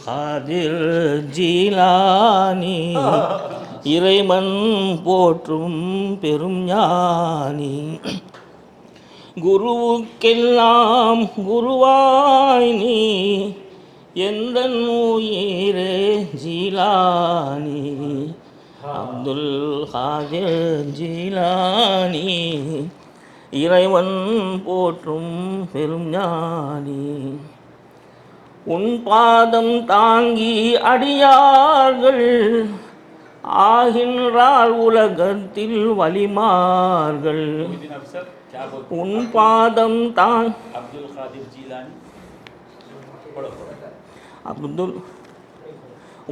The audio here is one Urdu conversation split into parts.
காதிர் ஜீலானி இறைவன் போற்றும் பெரும் ஞானி, குருவுக்கெல்லாம் குருவாய் நீ எந்தன் உயிரே ஜீலானி, அப்துல் காதிர் ஜீலானி இறைவன் போற்றும் பெரும் ஞானி. உன் பாதம் தாங்கி அடியார்கள் ஆகின்றால் உலகத்தில் வலிமார்கள். உன் பாதம்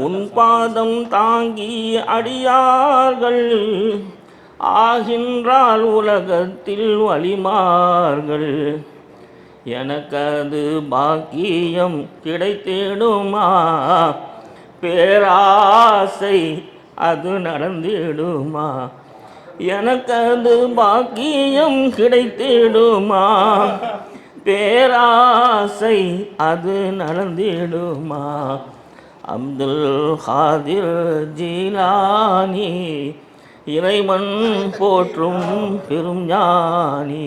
உன் பாதம் தாங்கி அடியார்கள் ஆகின்றால் உலகத்தில் வலிமார்கள். எனக்கது பாக்கியம் கிடைத்திடுமா, பேராசை அது நடந்திடுமா. எனக்கது பாக்கியம் கிடைத்திடுமா, பேராசை அது நடந்திடுமா. அப்துல் காதிர் ஜீலானி இறைவன் போற்றும் பெரும் ஞானி,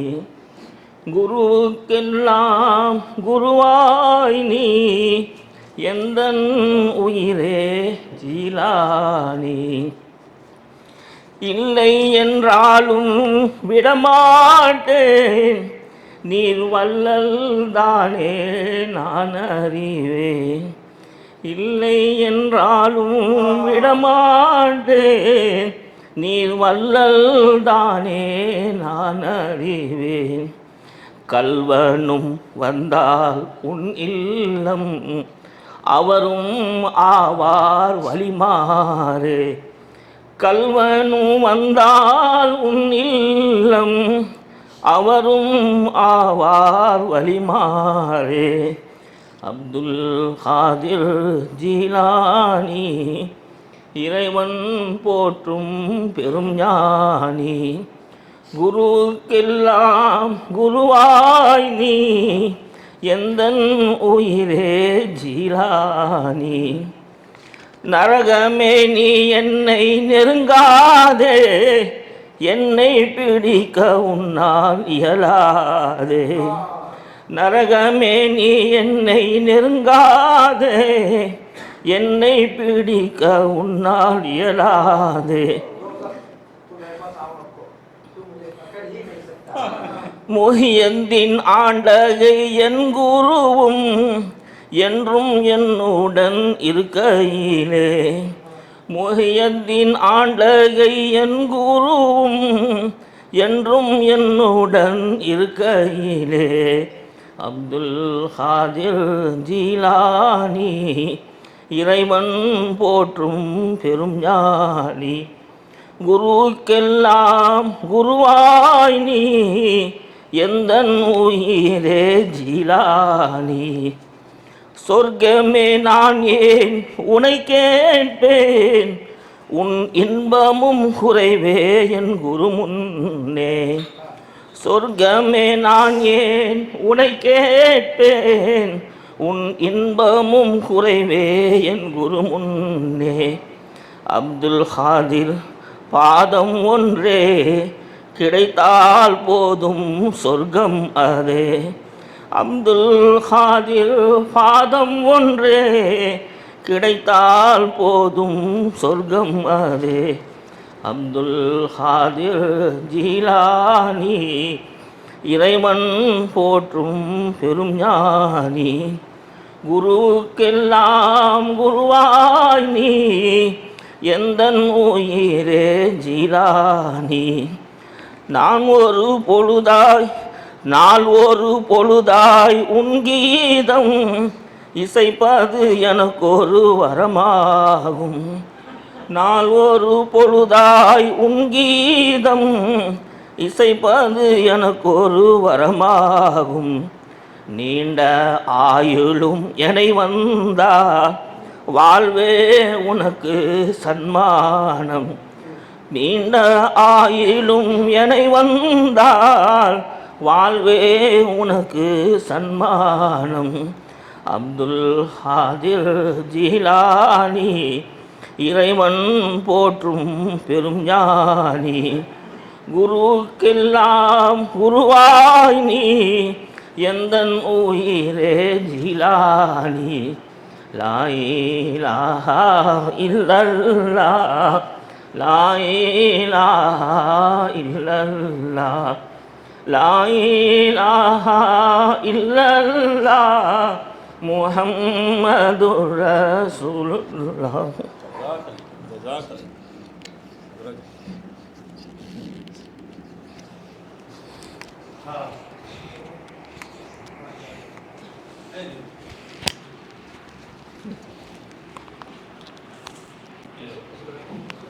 குருவுக்கெல்லாம் குருவாய் நீ எந்தன் உயிரே ஜீலானி. இல்லை என்றாலும் விடமாட்டேன், நீர் வல்லல் தானே நான் அறிவேன். இல்லை என்றாலும் விடமாட்டேன், நீர் வல்லல் தானே நான் அறிவேன். கல்வனும் வந்தால் உன் இல்லம் அவரும் ஆவார் வலிமாறே. கல்வனும் வந்தால் உன் இல்லம் அவரும் ஆவார் வலிமாறே. அப்துல் காதிர் ஜீலானி இறைவன் போற்றும் பெரும் ஞானி, குருக்கெல்லாம் குருவாய் நீ எந்தன் உயிரே ஜீலானி. நரகமே நீ என்னை நெருங்காதே, என்னை பிடிக்க உன்னால் இயலாதே. நரகமே நீ என்னை நெருங்காதே, என்னை பிடிக்க உன்னால் இயலாதே. முஹியத்தின் ஆண்டகை என் குருவும் என்றும் என்னுடன் இருக்கையிலே. முஹியத்தின் ஆண்டகை என் குருவும் என்றும் என்னுடன் இருக்கையிலே. அப்துல் காதிர் ஜீலானி இறைவன் போற்றும் பெரும் ஞானி, குருக்கெல்லாம் குருவாய் நீ எந்தன் உயிரே ஜீலானி. சொர்க்கமே நான் ஏன் உனை கேட்பேன், உன் இன்பமும் குறைவே என் குரு முன்னே. சொர்க்கமே நான் ஏன் உனை கேட்பேன், உன் இன்பமும் குறைவே என் குரு முன்னே. அப்துல் காதிர் பாதம் ஒன்றே கிடைத்தால் போதும் சொர்க்கம் அதே. அப்துல் காதிர் பாதம் ஒன்றே கிடைத்தால் போதும் சொர்க்கம் அதே. அப்துல் காதிர் ஜீலானி இறைவன் போற்றும் பெரும் ஞானி, குருக்கெல்லாம் குருவாய் நீ எந்தன் உயிரே ஜீலானி. நான் ஒரு பொழுதாய் நாள் ஒரு பொழுதாய் உன் கீதம் இசைப்பது எனக்கொரு வரமாகும். நாள் ஒரு பொழுதாய் உன் கீதம் இசைப்பது எனக்கொரு வரமாகும். நீண்ட ஆயுளும் என்னை வந்தால் வாழ்வே உனக்கு சன்மானம், நீண்ட ஆயிலும் எனை வந்தால் வாழ்வே உனக்கு சன்மானம். அப்துல் காதிர் ஜீலானி இறைவன் போற்றும் பெரும் ஞானி, குருக்கெல்லாம் குருவாய் நீ எந்தன் உயிரே ஜீலானி. லா இலாஹா இல்லல்லாஹ், லா இலாஹா இல்லல்லாஹ், லா இலாஹா இல்லல்லாஹ், முஹம்மதுர் ரசூலுல்லாஹ்.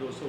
200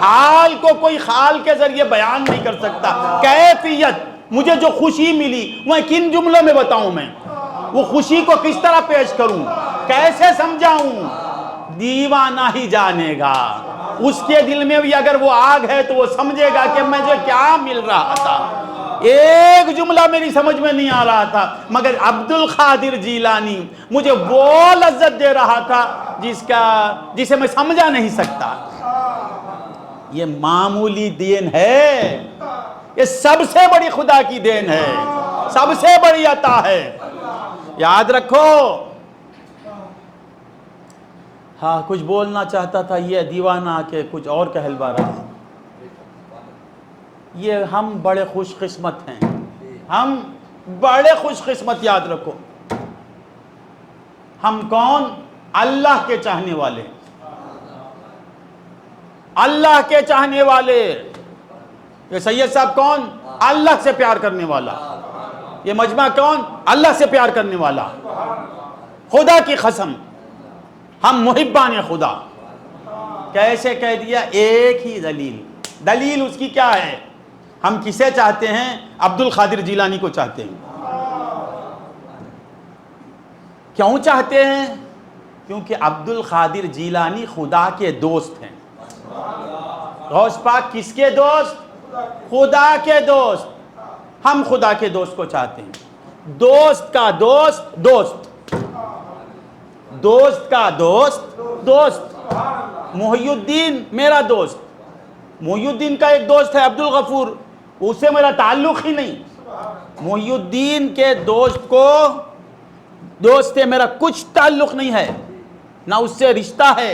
حال کو کوئی خال کے ذریعے بیان نہیں کر سکتا. کیفیت مجھے جو خوشی ملی وہ کن جملوں میں بتاؤں میں؟ وہ خوشی کو کس طرح پیش کروں؟ کیسے سمجھاؤں؟ دیوانہ ہی جانے گا. اس کے دل میں بھی اگر وہ آگ ہے تو وہ سمجھے گا کہ مجھے کیا مل رہا تھا. ایک جملہ میری سمجھ میں نہیں آ رہا تھا مگر عبد القادر جیلانی مجھے وہ لذت دے رہا تھا جسے میں سمجھا نہیں سکتا. یہ معمولی دین ہے؟ یہ سب سے بڑی خدا کی دین ہے، سب سے بڑی عطا ہے. یاد رکھو. ہاں کچھ بولنا چاہتا تھا یہ دیوانہ کہ کچھ اور کہل بارہ ہے. یہ ہم بڑے خوش قسمت ہیں، ہم بڑے خوش قسمت. یاد رکھو ہم کون؟ اللہ کے چاہنے والے، اللہ کے چاہنے والے. یہ سید صاحب کون؟ اللہ سے پیار کرنے والا. یہ مجمع کون؟ اللہ سے پیار کرنے والا. خدا کی قسم ہم محبان خدا. کیسے کہہ دیا؟ ایک ہی دلیل اس کی کیا ہے؟ ہم کسے چاہتے ہیں؟ عبد القادر جیلانی کو چاہتے ہیں. کیوں چاہتے ہیں؟ کیونکہ عبد القادر جیلانی خدا کے دوست ہیں. غوث پاک کس کے دوست؟ خدا کے دوست. ہم خدا کے دوست کو چاہتے ہیں. دوست کا دوست دوست، دوست کا دوست دوست. محی الدین میرا دوست. محی الدین کا ایک دوست ہے عبد الغفور، اس سے میرا تعلق ہی نہیں. محی الدین کے دوست کو دوست سے میرا کچھ تعلق نہیں ہے، نہ اس سے رشتہ ہے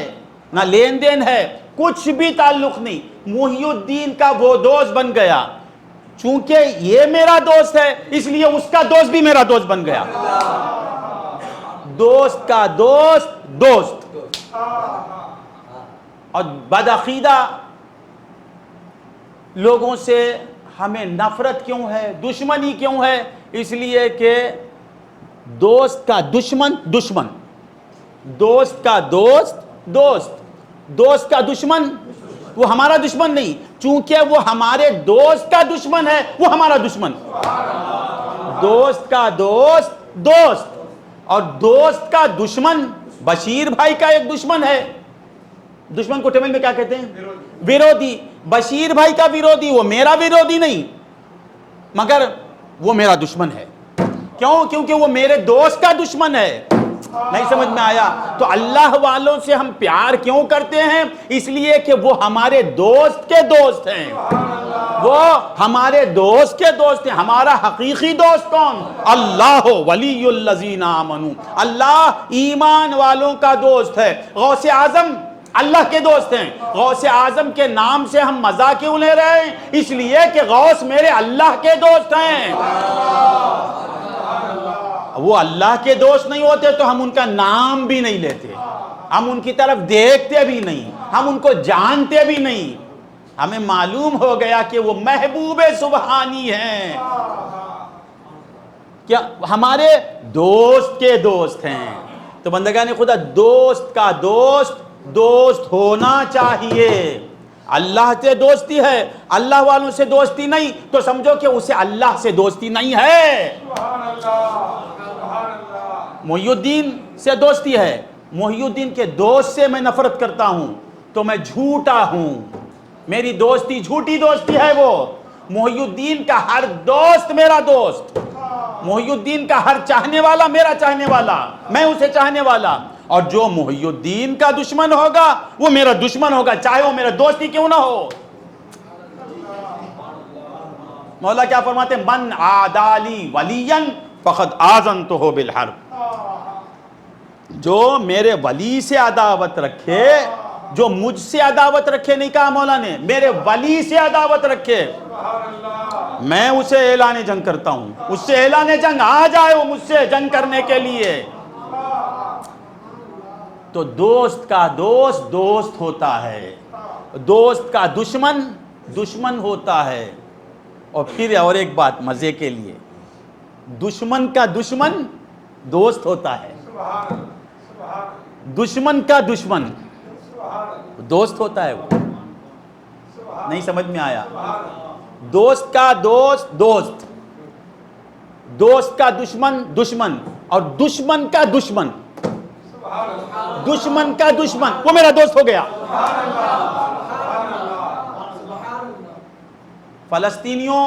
نہ لین دین ہے، کچھ بھی تعلق نہیں. محی الدین کا وہ دوست بن گیا. چونکہ یہ میرا دوست ہے اس لیے اس کا دوست بھی میرا دوست بن گیا. دوست کا دوست دوست. اور بدعقیدہ لوگوں سے ہمیں نفرت کیوں ہے، دشمنی کیوں ہے؟ اس لیے کہ دوست کا دشمن دشمن، دوست کا دوست دوست، دوست کا دشمن وہ ہمارا دشمن نہیں. چونکہ وہ ہمارے دوست کا دشمن ہے وہ ہمارا دشمن. دوست کا دوست دوست. اور دوست کا دشمن بشیر بھائی کا ایک دشمن ہے. دشمن کو تمل میں کیا کہتے ہیں؟ ویرودھی. بشیر بھائی کا ویرودھی، وہ میرا ویرودھی نہیں مگر وہ میرا دشمن ہے. کیوں؟ کیونکہ وہ میرے دوست کا دشمن ہے. نہیں سمجھ میں آیا؟ تو اللہ والوں سے ہم پیار کیوں کرتے ہیں؟ اس لیے کہ وہ ہمارے دوست کے دوست ہیں. وہ ہمارے دوست کے دوست ہیں. ہمارا حقیقی دوست کون؟ اللہ ولی الذین آمنوا. اللہ ایمان والوں کا دوست ہے. غوث اعظم اللہ کے دوست ہیں. غوث اعظم کے نام سے ہم مزاح کیوں لے رہے ہیں؟ اس لیے کہ غوث میرے اللہ کے دوست ہیں. وہ اللہ کے دوست نہیں ہوتے تو ہم ان کا نام بھی نہیں لیتے، ہم ان کی طرف دیکھتے بھی نہیں، ہم ان کو جانتے بھی نہیں. ہمیں معلوم ہو گیا کہ وہ محبوب سبحانی ہیں، کیا ہمارے دوست کے دوست ہیں. تو بندگان خدا دوست کا دوست دوست ہونا چاہیے. اللہ سے دوستی ہے، اللہ والوں سے دوستی نہیں تو سمجھو کہ اسے اللہ سے دوستی نہیں ہے. محی الدین سے دوستی ہے. محی الدین کے دوست سے میں نفرت کرتا ہوں تو میں جھوٹا ہوں. میری دوستی جھوٹی دوستی ہے. وہ محی الدین کا ہر دوست میرا دوست، محی الدین کا ہر چاہنے والا میرا چاہنے والا، میں اسے چاہنے والا. اور جو محی الدین کا دشمن ہوگا وہ میرا دشمن ہوگا، چاہے وہ میرا دوست ہی کیوں نہ ہو. مولا کیا فرماتے ہیں؟ من عادالی ولیا فقد آذنتہ بالحرب. جو میرے ولی سے عداوت رکھے، جو مجھ سے عداوت رکھے، نہیں کہا مولا نے، میرے ولی سے عداوت رکھے میں اسے اعلان جنگ کرتا ہوں. اس سے اعلان جنگ آ جائے وہ مجھ سے جنگ کرنے کے لیے. تو دوست کا دوست دوست ہوتا ہے، دوست کا دشمن دشمن ہوتا ہے. اور پھر اور ایک بات مزے کے لیے، دشمن کا دشمن دوست ہوتا ہے. دشمن کا دشمن دوست ہوتا ہے. وہ نہیں سمجھ میں آیا؟ دوست کا دوست دوست، دوست کا دشمن دشمن، اور دشمن کا دشمن، دشمن کا دشمن وہ میرا دوست ہو گیا۔ فلسطینیوں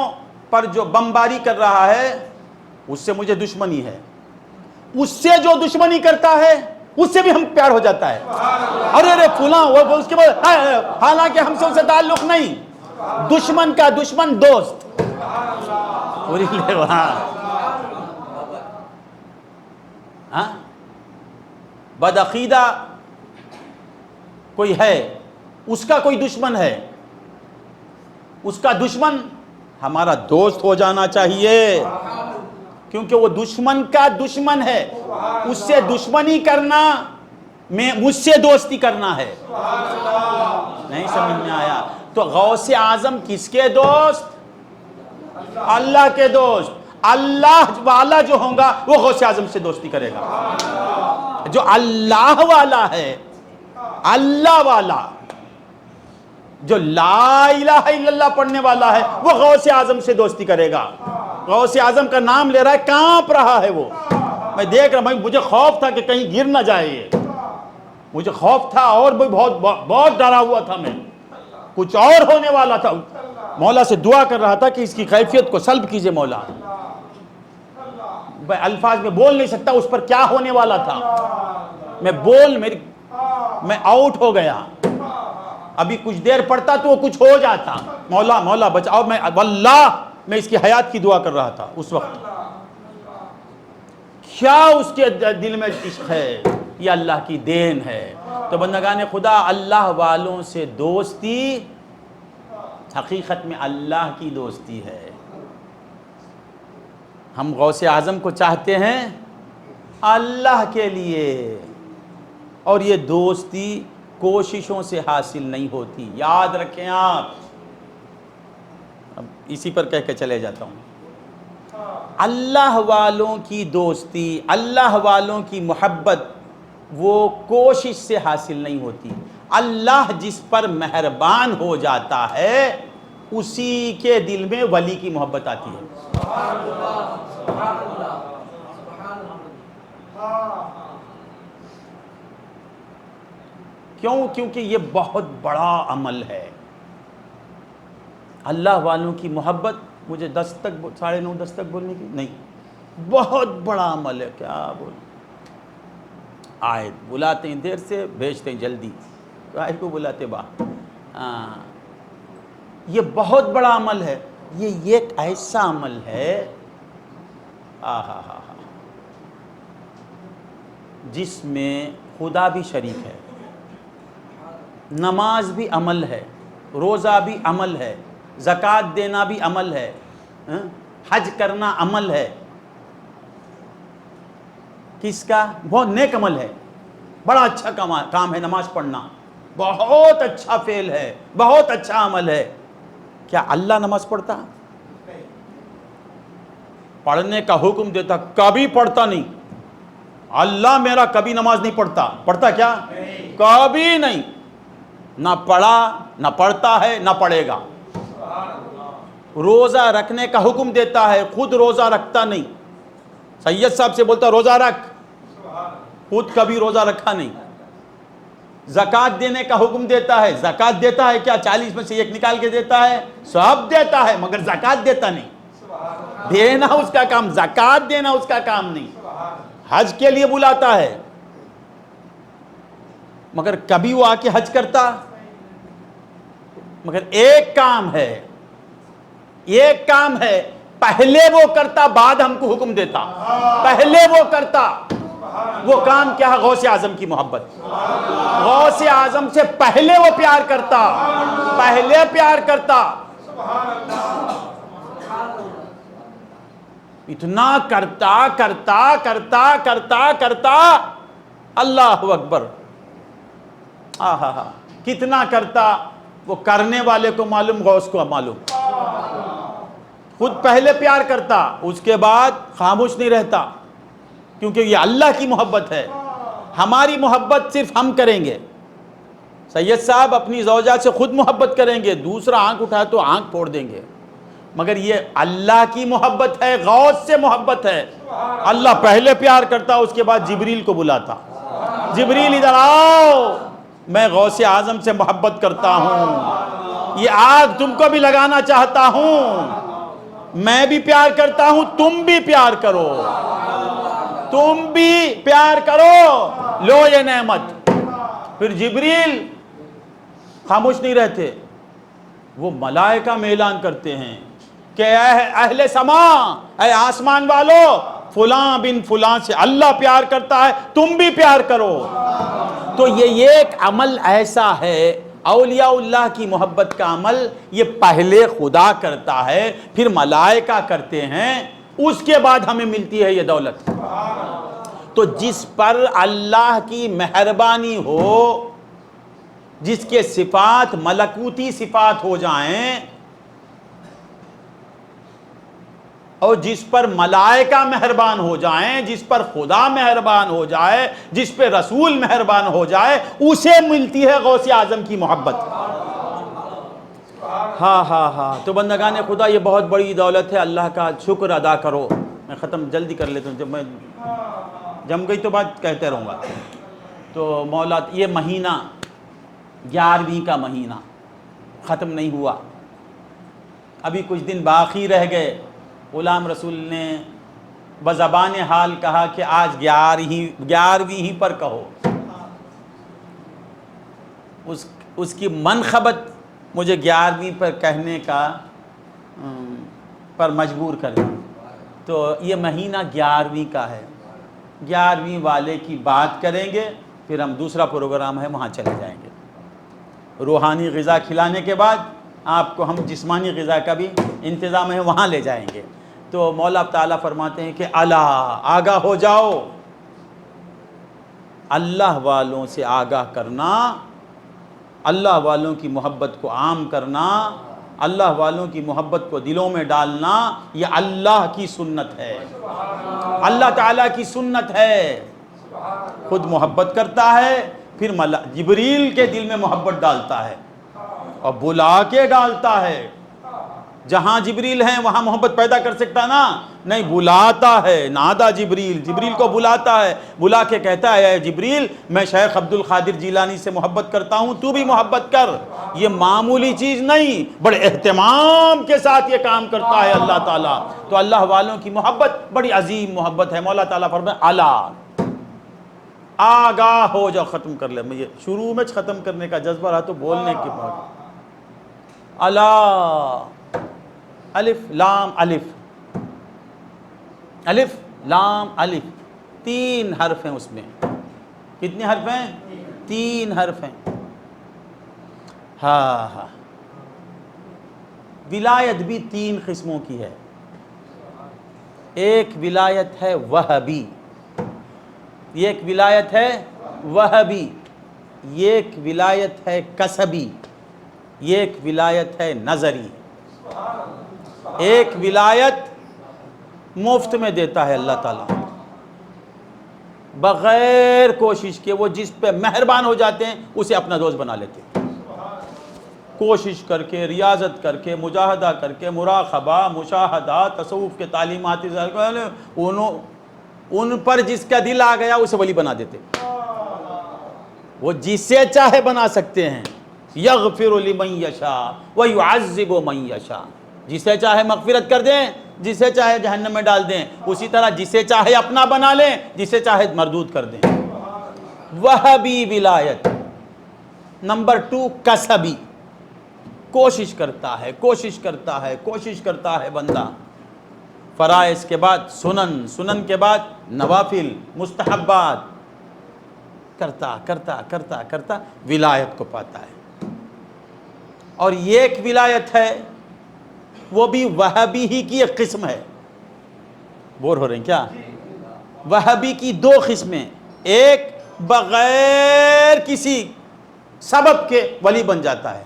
پر جو بمباری کر رہا ہے اس سے مجھے دشمنی ہے، اس سے جو دشمنی کرتا ہے اس سے بھی ہم پیار ہو جاتا ہے۔ ارے فلاں وہ اس کے بعد، حالانکہ ہم سے ان سے تعلق نہیں، دشمن کا دشمن دوست۔ پوری لے وہاں بدعقیدہ کوئی ہے، اس کا کوئی دشمن ہے، اس کا دشمن ہمارا دوست ہو جانا چاہیے، کیونکہ وہ دشمن کا دشمن ہے، اس سے دشمنی کرنا میں مجھ سے دوستی کرنا ہے۔ نہیں سمجھ میں آیا؟ تو غوث اعظم کس کے دوست؟ اللہ کے دوست۔ اللہ والا جو ہوگا وہ غوث اعظم سے دوستی کرے گا۔ جو اللہ والا ہے، اللہ والا جو لا الہ الا اللہ پڑھنے والا ہے، وہ غوث اعظم سے دوستی کرے گا۔ غوث اعظم کا نام لے رہا ہے، کانپ رہا ہے وہ۔ میں دیکھ رہا ہوں، مجھے خوف تھا کہ کہیں گر نہ جائے یہ، مجھے خوف تھا اور بھی بہت ڈرا ہوا تھا، میں کچھ اور ہونے والا تھا۔ مولا سے دعا کر رہا تھا کہ اس کی کیفیت کو سلب کیجئے مولا۔ میں الفاظ میں بول نہیں سکتا اس پر کیا ہونے والا تھا، میں آؤٹ ہو گیا۔ ابھی کچھ دیر پڑتا تو وہ کچھ ہو جاتا۔ مولا مولا بچاؤ، واللہ میں اس کی حیات کی دعا کر رہا تھا اس وقت۔ کیا اس کے دل میں عشق ہے، یہ اللہ کی دین ہے۔ تو بندگان خدا، اللہ والوں سے دوستی حقیقت میں اللہ کی دوستی ہے۔ ہم غوث اعظم کو چاہتے ہیں اللہ کے لیے، اور یہ دوستی کوششوں سے حاصل نہیں ہوتی، یاد رکھیں آپ۔ اب اسی پر کہہ کے چلے جاتا ہوں، اللہ والوں کی دوستی، اللہ والوں کی محبت وہ کوشش سے حاصل نہیں ہوتی۔ اللہ جس پر مہربان ہو جاتا ہے اسی کے دل میں ولی کی محبت آتی ہے۔ کیوں؟ کیونکہ یہ بہت بڑا عمل ہے۔ اللہ والوں کی محبت، مجھے 10 تک 9:30 10 تک بولنے کی نہیں، بہت بڑا عمل ہے۔ کیا بول، آئے بلاتے ہیں دیر سے، بھیجتے ہیں جلدی، آئے کو بلاتے با۔ یہ بہت بڑا عمل ہے، یہ ایک ایسا عمل ہے جس میں خدا بھی شریک ہے۔ نماز بھی عمل ہے، روزہ بھی عمل ہے، زکوٰۃ دینا بھی عمل ہے، حج کرنا عمل ہے۔ کس کا؟ بہت نیک عمل ہے، بڑا اچھا کام ہے نماز پڑھنا، بہت اچھا فعل ہے، بہت اچھا عمل ہے۔ کیا اللہ نماز پڑھتا؟ پڑھنے کا حکم دیتا، کبھی پڑھتا نہیں۔ اللہ میرا کبھی نماز نہیں پڑھتا۔ پڑھتا کیا؟ کبھی نہیں، نہ پڑھا، نہ پڑھتا ہے، نہ پڑھے گا۔ روزہ رکھنے کا حکم دیتا ہے، خود روزہ رکھتا نہیں۔ سید صاحب سے بولتا روزہ رکھ، خود کبھی روزہ رکھا نہیں۔ زکوٰۃ دینے کا حکم دیتا ہے، زکوٰۃ دیتا ہے کیا؟ 40 میں سے 1 نکال کے دیتا ہے؟ سب دیتا ہے، مگر زکوٰۃ دیتا نہیں۔ دینا اس کا کام، زکوٰۃ دینا اس کا کام نہیں۔ حج کے لیے بلاتا ہے، مگر کبھی وہ آ کے حج کرتا؟ مگر ایک کام ہے، ایک کام ہے، پہلے وہ کرتا بعد ہم کو حکم دیتا۔ پہلے وہ کرتا، وہ کام کیا ہے؟ غوث اعظم کی محبت۔ غوث اعظم سے پہلے وہ پیار کرتا، پہلے پیار کرتا۔ اتنا کرتا کرتا کرتا کرتا کرتا، اللہ اکبر، کتنا کرتا وہ کرنے والے کو معلوم، غوث کو معلوم۔ خود پہلے پیار کرتا، اس کے بعد خاموش نہیں رہتا، کیونکہ یہ اللہ کی محبت ہے۔ ہماری محبت صرف ہم کریں گے، سید صاحب اپنی زوجہ سے خود محبت کریں گے، دوسرا آنکھ اٹھائے تو آنکھ پھوڑ دیں گے، مگر یہ اللہ کی محبت ہے، غوث سے محبت ہے۔ اللہ پہلے پیار کرتا، اس کے بعد جبریل کو بلاتا، جبریل ادھر آؤ، میں غوث اعظم سے محبت کرتا ہوں، یہ آگ تم کو بھی لگانا چاہتا ہوں، میں بھی پیار کرتا ہوں، تم بھی پیار کرو، تم بھی پیار کرو، لو یہ نعمت۔ پھر جبریل خاموش نہیں رہتے، وہ ملائکہ میں اعلان کرتے ہیں کہ اے اہل سما، اے آسمان والو، فلاں بن فلاں سے اللہ پیار کرتا ہے، تم بھی پیار کرو۔ تو یہ ایک عمل ایسا ہے، اولیاء اللہ کی محبت کا عمل، یہ پہلے خدا کرتا ہے، پھر ملائکہ کرتے ہیں، اس کے بعد ہمیں ملتی ہے یہ دولت۔ تو جس پر اللہ کی مہربانی ہو، جس کے صفات ملکوتی صفات ہو جائیں، اور جس پر ملائکہ مہربان ہو جائیں، جس پر خدا مہربان ہو جائے، جس پہ رسول مہربان ہو جائے، اسے ملتی ہے غوث اعظم کی محبت۔ ہاں تو بندگان خدا، یہ بہت بڑی دولت ہے، اللہ کا شکر ادا کرو۔ میں ختم جلدی کر لیتا ہوں، جب میں جم گئی تو بات کہتے رہوں گا۔ تو مولا، یہ مہینہ 11ویں کا مہینہ ختم نہیں ہوا، ابھی کچھ دن باقی رہ گئے۔ غلام رسول نے بزبان حال کہا کہ آج 11ویں ہی پر کہو۔ اس کی منخبت مجھے 11ویں پر کہنے کا پر مجبور کر دی۔ تو یہ مہینہ 11ویں کا ہے، 11ویں والے کی بات کریں گے، پھر ہم دوسرا پروگرام ہے وہاں چلے جائیں گے۔ روحانی غذا کھلانے کے بعد آپ کو ہم جسمانی غذا کا بھی انتظام ہے، وہاں لے جائیں گے۔ تو مولا تعالیٰ فرماتے ہیں کہ الا، آگاہ ہو جاؤ، اللہ والوں سے آگاہ کرنا، اللہ والوں کی محبت کو عام کرنا، اللہ والوں کی محبت کو دلوں میں ڈالنا، یہ اللہ کی سنت ہے، اللہ تعالیٰ کی سنت ہے۔ خود محبت کرتا ہے، پھر جبریل کے دل میں محبت ڈالتا ہے اور بلا کے ڈالتا ہے۔ جہاں جبریل ہیں وہاں محبت پیدا کر سکتا نا؟ نہیں، بلاتا ہے، نادا جبریل کو بلاتا ہے، بلا کے کہتا ہے اے جبریل، میں شیخ عبد القادر جیلانی سے محبت کرتا ہوں، تو بھی محبت کر۔ یہ معمولی چیز نہیں، بڑے اہتمام کے ساتھ یہ کام کرتا ہے اللہ تعالیٰ۔ تو اللہ والوں کی محبت بڑی عظیم محبت ہے۔ مولا تعالیٰ فرمائے الا، آگاہ ہو جاؤ۔ ختم کر لے، مجھے شروع میں ختم کرنے کا جذبہ رہا تو بولنے کے بعد الا، الف لام الف، الف لام الف، 3 حرف ہیں اس میں۔ کتنے حرف ہیں؟ 3 حرف ہیں۔ ہاں، ولایت بھی 3 قسموں کی ہے۔ ایک ولایت ہے وہبی، ایک ولایت ہے وہبی، ایک ولایت ہے کسبی، ایک ولایت ہے نظری۔ ایک ولایت مفت میں دیتا ہے اللہ تعالیٰ، بغیر کوشش کے، وہ جس پہ مہربان ہو جاتے ہیں اسے اپنا دوست بنا لیتے ہیں۔ کوشش کر کے، ریاضت کر کے، مجاہدہ کر کے، مراقبہ، مشاہدہ، تصوف کے تعلیمات، ان پر جس کا دل آ گیا اسے ولی بنا دیتے۔ وہ جسے چاہے بنا سکتے ہیں۔ یغفر لمن یشاء ویعذب من یشاء، جسے چاہے مغفرت کر دیں، جسے چاہے جہنم میں ڈال دیں، اسی طرح جسے چاہے اپنا بنا لیں، جسے چاہے مردود کر دیں۔ وہبی ولایت۔ نمبر 2 کسبی، کوشش کرتا ہے، کوشش کرتا ہے، کوشش کرتا ہے بندہ، فرائض کے بعد سنن، سنن کے بعد نوافل، مستحبات، کرتا کرتا کرتا کرتا ولایت کو پاتا ہے۔ اور یہ ایک ولایت ہے، وہ بھی وہابی ہی کی ایک قسم ہے۔ بور ہو رہے ہیں کیا؟ وہابی کی 2 قسمیں، ایک بغیر کسی سبب کے ولی بن جاتا ہے،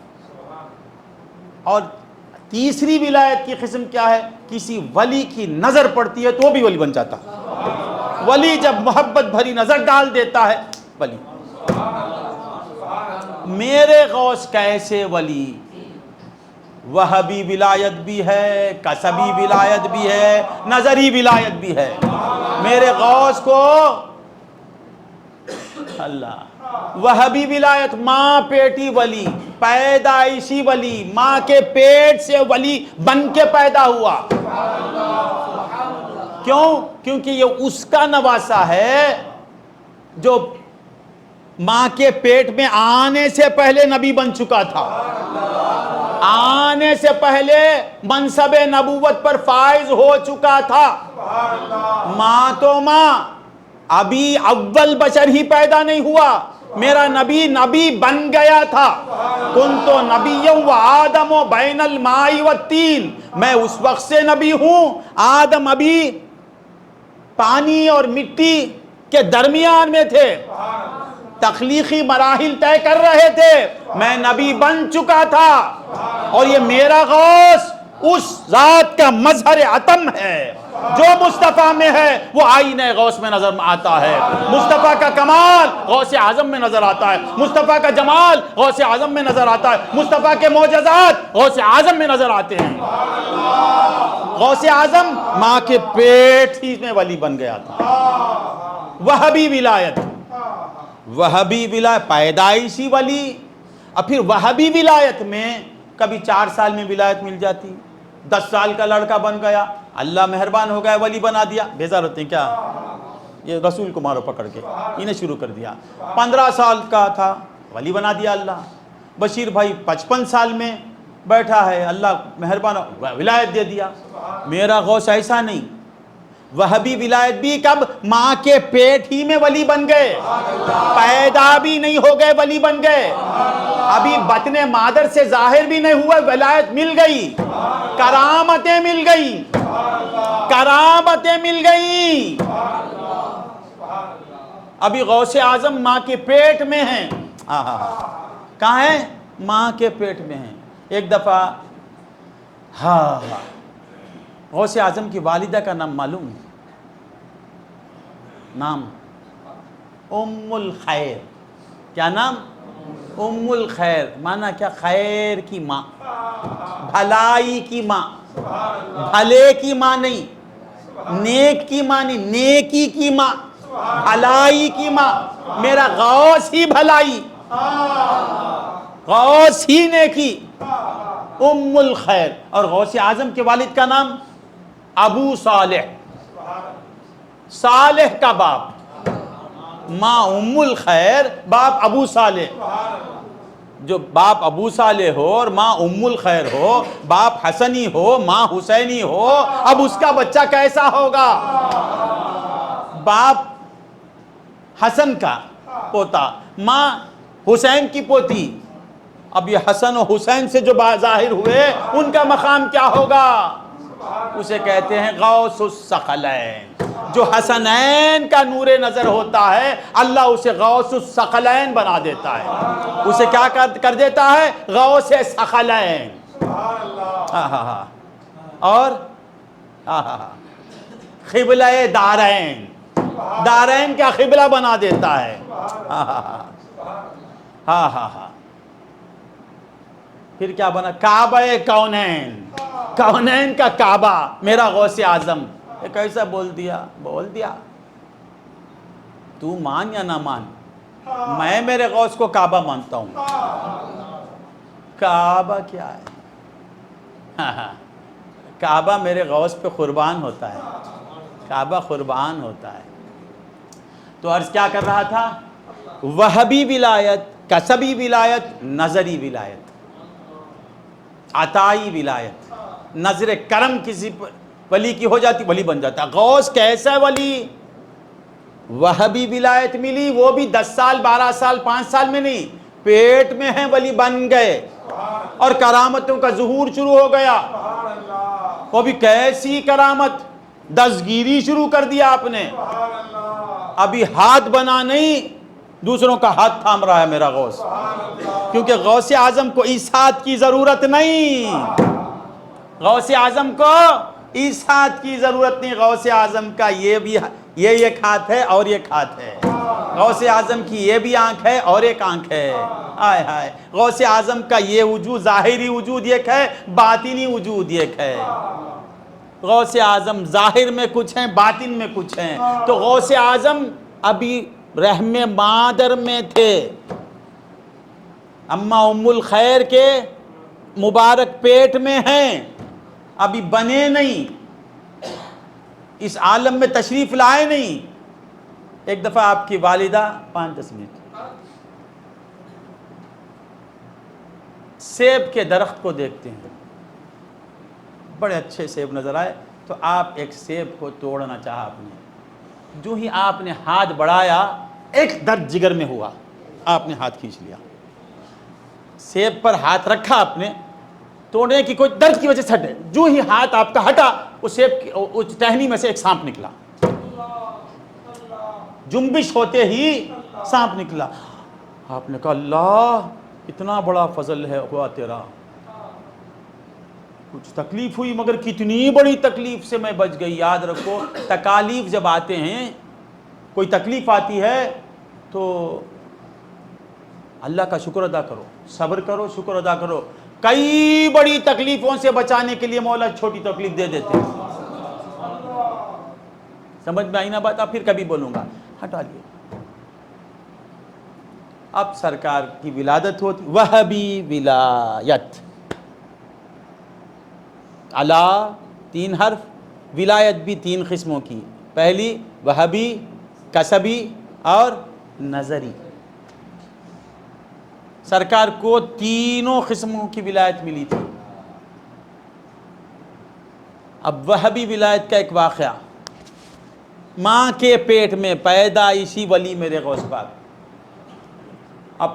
اور تیسری ولایت کی قسم کیا ہے؟ کسی ولی کی نظر پڑتی ہے تو وہ بھی ولی بن جاتا ہے۔ ولی جب محبت بھری نظر ڈال دیتا ہے، ولی میرے غوث کیسے ولی، وہبی ولایت بھی ہے، کسبی ولایت بھی ہے، نظری ولایت بھی ہے۔ میرے غوث کو اللہ وہبی ولایت، ماں پیٹی ولی، پیدائشی ولی، ماں کے پیٹ سے ولی بن کے پیدا ہوا۔ کیوں؟ کیونکہ یہ اس کا نواسا ہے جو ماں کے پیٹ میں آنے سے پہلے نبی بن چکا تھا، آنے سے پہلے منصب نبوت پر فائز ہو چکا تھا۔ ماں تو ماں، ابھی اول بشر ہی پیدا نہیں ہوا، میرا نبی نبی بن گیا تھا۔ کنت نبیا وآدم بین الماء والطین، میں اس وقت سے نبی ہوں، آدم ابھی پانی اور مٹی کے درمیان میں تھے، تخلیقی مراحل طے کر رہے تھے، میں نبی بن چکا تھا۔ اور یہ میرا غوث اس ذات کا مظہر عتم ہے، جو مصطفیٰ میں ہے وہ آئینہ غوث میں نظر آتا ہے، مصطفیٰ کا کمال غوث اعظم میں نظر آتا ہے، مصطفیٰ کا جمال غوث اعظم میں نظر آتا ہے، مصطفیٰ کے معجزات غوث اعظم میں نظر آتے ہیں۔ غوث اعظم ماں کے پیٹ ہی میں ولی بن گیا تھا۔ وہبی ولایت، وہبی ولایت پیدائشی ولی، اور پھر وہبی ولایت میں کبھی 4 سال میں ولایت مل جاتی، 10 سال کا لڑکا بن گیا، اللہ مہربان ہو گیا ولی بنا دیا۔ بیزار ہوتے ہیں کیا؟ یہ رسول کو مارو پکڑ کے، انہیں شروع کر دیا۔ 15 سال کا تھا، ولی بنا دیا اللہ۔ بشیر بھائی 55 سال میں بیٹھا ہے، اللہ مہربان ولایت دے دیا۔ میرا غوث ایسا نہیں، وہبی ولایت بھی کب؟ ماں کے پیٹ ہی میں ولی بن گئے، پیدا بھی نہیں ہو گئے ولی بن گئے، ابھی بطن مادر سے ظاہر بھی نہیں ہوا، ولایت مل گئی، کرامتیں مل گئی، کرامتیں مل گئی۔ ابھی غوث اعظم ماں کے پیٹ میں ہیں، کہاں ہیں؟ ماں کے پیٹ میں ہیں۔ ایک دفعہ غوث اعظم کی والدہ کا نام معلوم ہے؟ نام ام الخیر۔ کیا نام؟ ام الخیر، معنی کیا؟ خیر کی ماں، بھلائی کی ماں، بھلے کی ماں نہیں، نیک کی ماں نہیں، نیکی کی ماں، بھلائی کی ماں۔ میرا غوث ہی بھلائی، غوث ہی نیکی، ام الخیر۔ اور غوث اعظم کے والد کا نام ابو صالح، صالح کا باپ، ماں ام الخیر، باپ ابو صالح۔ جو باپ ابو صالح ہو اور ماں ام الخیر ہو، باپ حسنی ہو ماں حسینی ہو، اب اس کا بچہ کیسا ہوگا؟ باپ حسن کا پوتا، ماں حسین کی پوتی، اب یہ حسن و حسین سے جو ظاہر ہوئے ان کا مقام کیا ہوگا؟ اسے کہتے ہیں غوث الثقلین۔ جو حسنین کا نور نظر ہوتا ہے، اللہ اسے غوث الثقلین بنا دیتا ہے، اسے کیا کر دیتا ہے؟ غوث ثقلین۔ اور قبلہ دارین، دارین کا قبلہ بنا دیتا ہے۔ پھر کیا بنا؟ کعبہ کونین، کونین کا کعبہ میرا غوث اعظم۔ کیسا بول دیا؟ بول دیا تو مان یا نہ مان، میں میرے غوث کو کعبہ مانتا ہوں۔ کعبہ کیا ہے؟ کعبہ میرے غوث پہ قربان ہوتا ہے، کعبہ قربان ہوتا ہے۔ تو عرض کیا کر رہا تھا؟ وہبی ولایت، کسبی ولایت، نظری ولایت، عطائی ولایت۔ نظر کرم کسی ولی کی ہو جاتی، ولی بن جاتا۔ غوث کیسا ولی؟ وہبی ولایت ملی، وہ بھی 10 سال 12 سال 5 سال میں نہیں، پیٹ میں ہیں ولی بن گئے، اور کرامتوں کا ظہور شروع ہو گیا۔ وہ بھی کیسی کرامت؟ دستگیری شروع کر دیا آپ نے۔ ابھی ہاتھ بنا نہیں، دوسروں کا ہاتھ تھام رہا ہے میرا غوث، کیونکہ غوث اعظم کو اس ہاتھ کی ضرورت نہیں، غوث اعظم کو اس ہاتھ کی ضرورت نہیں۔ غوث اعظم کا یہ بھی یہ ایک ہاتھ ہے اور ایک ہاتھ ہے، غوث اعظم کی یہ بھی آنکھ ہے اور ایک آنکھ ہے۔ آئے ہائے، غوث اعظم کا یہ وجود، ظاہری وجود ایک ہے، باطنی وجود ایک ہے۔ غوث اعظم ظاہر میں کچھ ہیں، باطن میں کچھ ہیں۔ تو غوث اعظم ابھی رحم مادر میں تھے، اما ام الخیر کے مبارک پیٹ میں ہیں، ابھی بنے نہیں، اس عالم میں تشریف لائے نہیں۔ ایک دفعہ آپ کی والدہ 5-10 منٹ سیب کے درخت کو دیکھتے ہیں، بڑے اچھے سیب نظر آئے، تو آپ ایک سیب کو توڑنا چاہا آپ نے، جو ہی آپ نے ہاتھ بڑھایا ایک درد جگر میں ہوا، آپ نے ہاتھ کھینچ لیا، سیب پر ہاتھ رکھا آپ نے، توڑنے کی کوئی درد کی وجہ سے ہٹے، جو ہی ہاتھ آپ کا ہٹا اس سیب کی اس ٹہنی میں سے ایک سانپ نکلا، جنبش ہوتے ہی سانپ نکلا۔ آپ نے کہا اللہ اتنا بڑا فضل ہے ہوا تیرا، کچھ تکلیف ہوئی مگر کتنی بڑی تکلیف سے میں بچ گئی۔ یاد رکھو تکالیف جب آتے ہیں، کوئی تکلیف آتی ہے تو اللہ کا شکر ادا کرو، صبر کرو، شکر ادا کرو۔ کئی بڑی تکلیفوں سے بچانے کے لیے مولا چھوٹی تکلیف دے دیتے ہیں۔ سمجھ میں آئی نا بات؟ اب پھر کبھی بولوں گا، ہٹا لیے۔ اب سرکار کی ولادت ہوتی، وہبی ولایت، علا 3 حرف، ولایت بھی 3 قسموں کی، پہلی وہبی، کسبی اور نظری۔ سرکار کو 3 قسموں کی ولایت ملی تھی۔ اب وہبی ولایت کا ایک واقعہ، ماں کے پیٹ میں پیدائشی ولی میرے غوث پاک، اب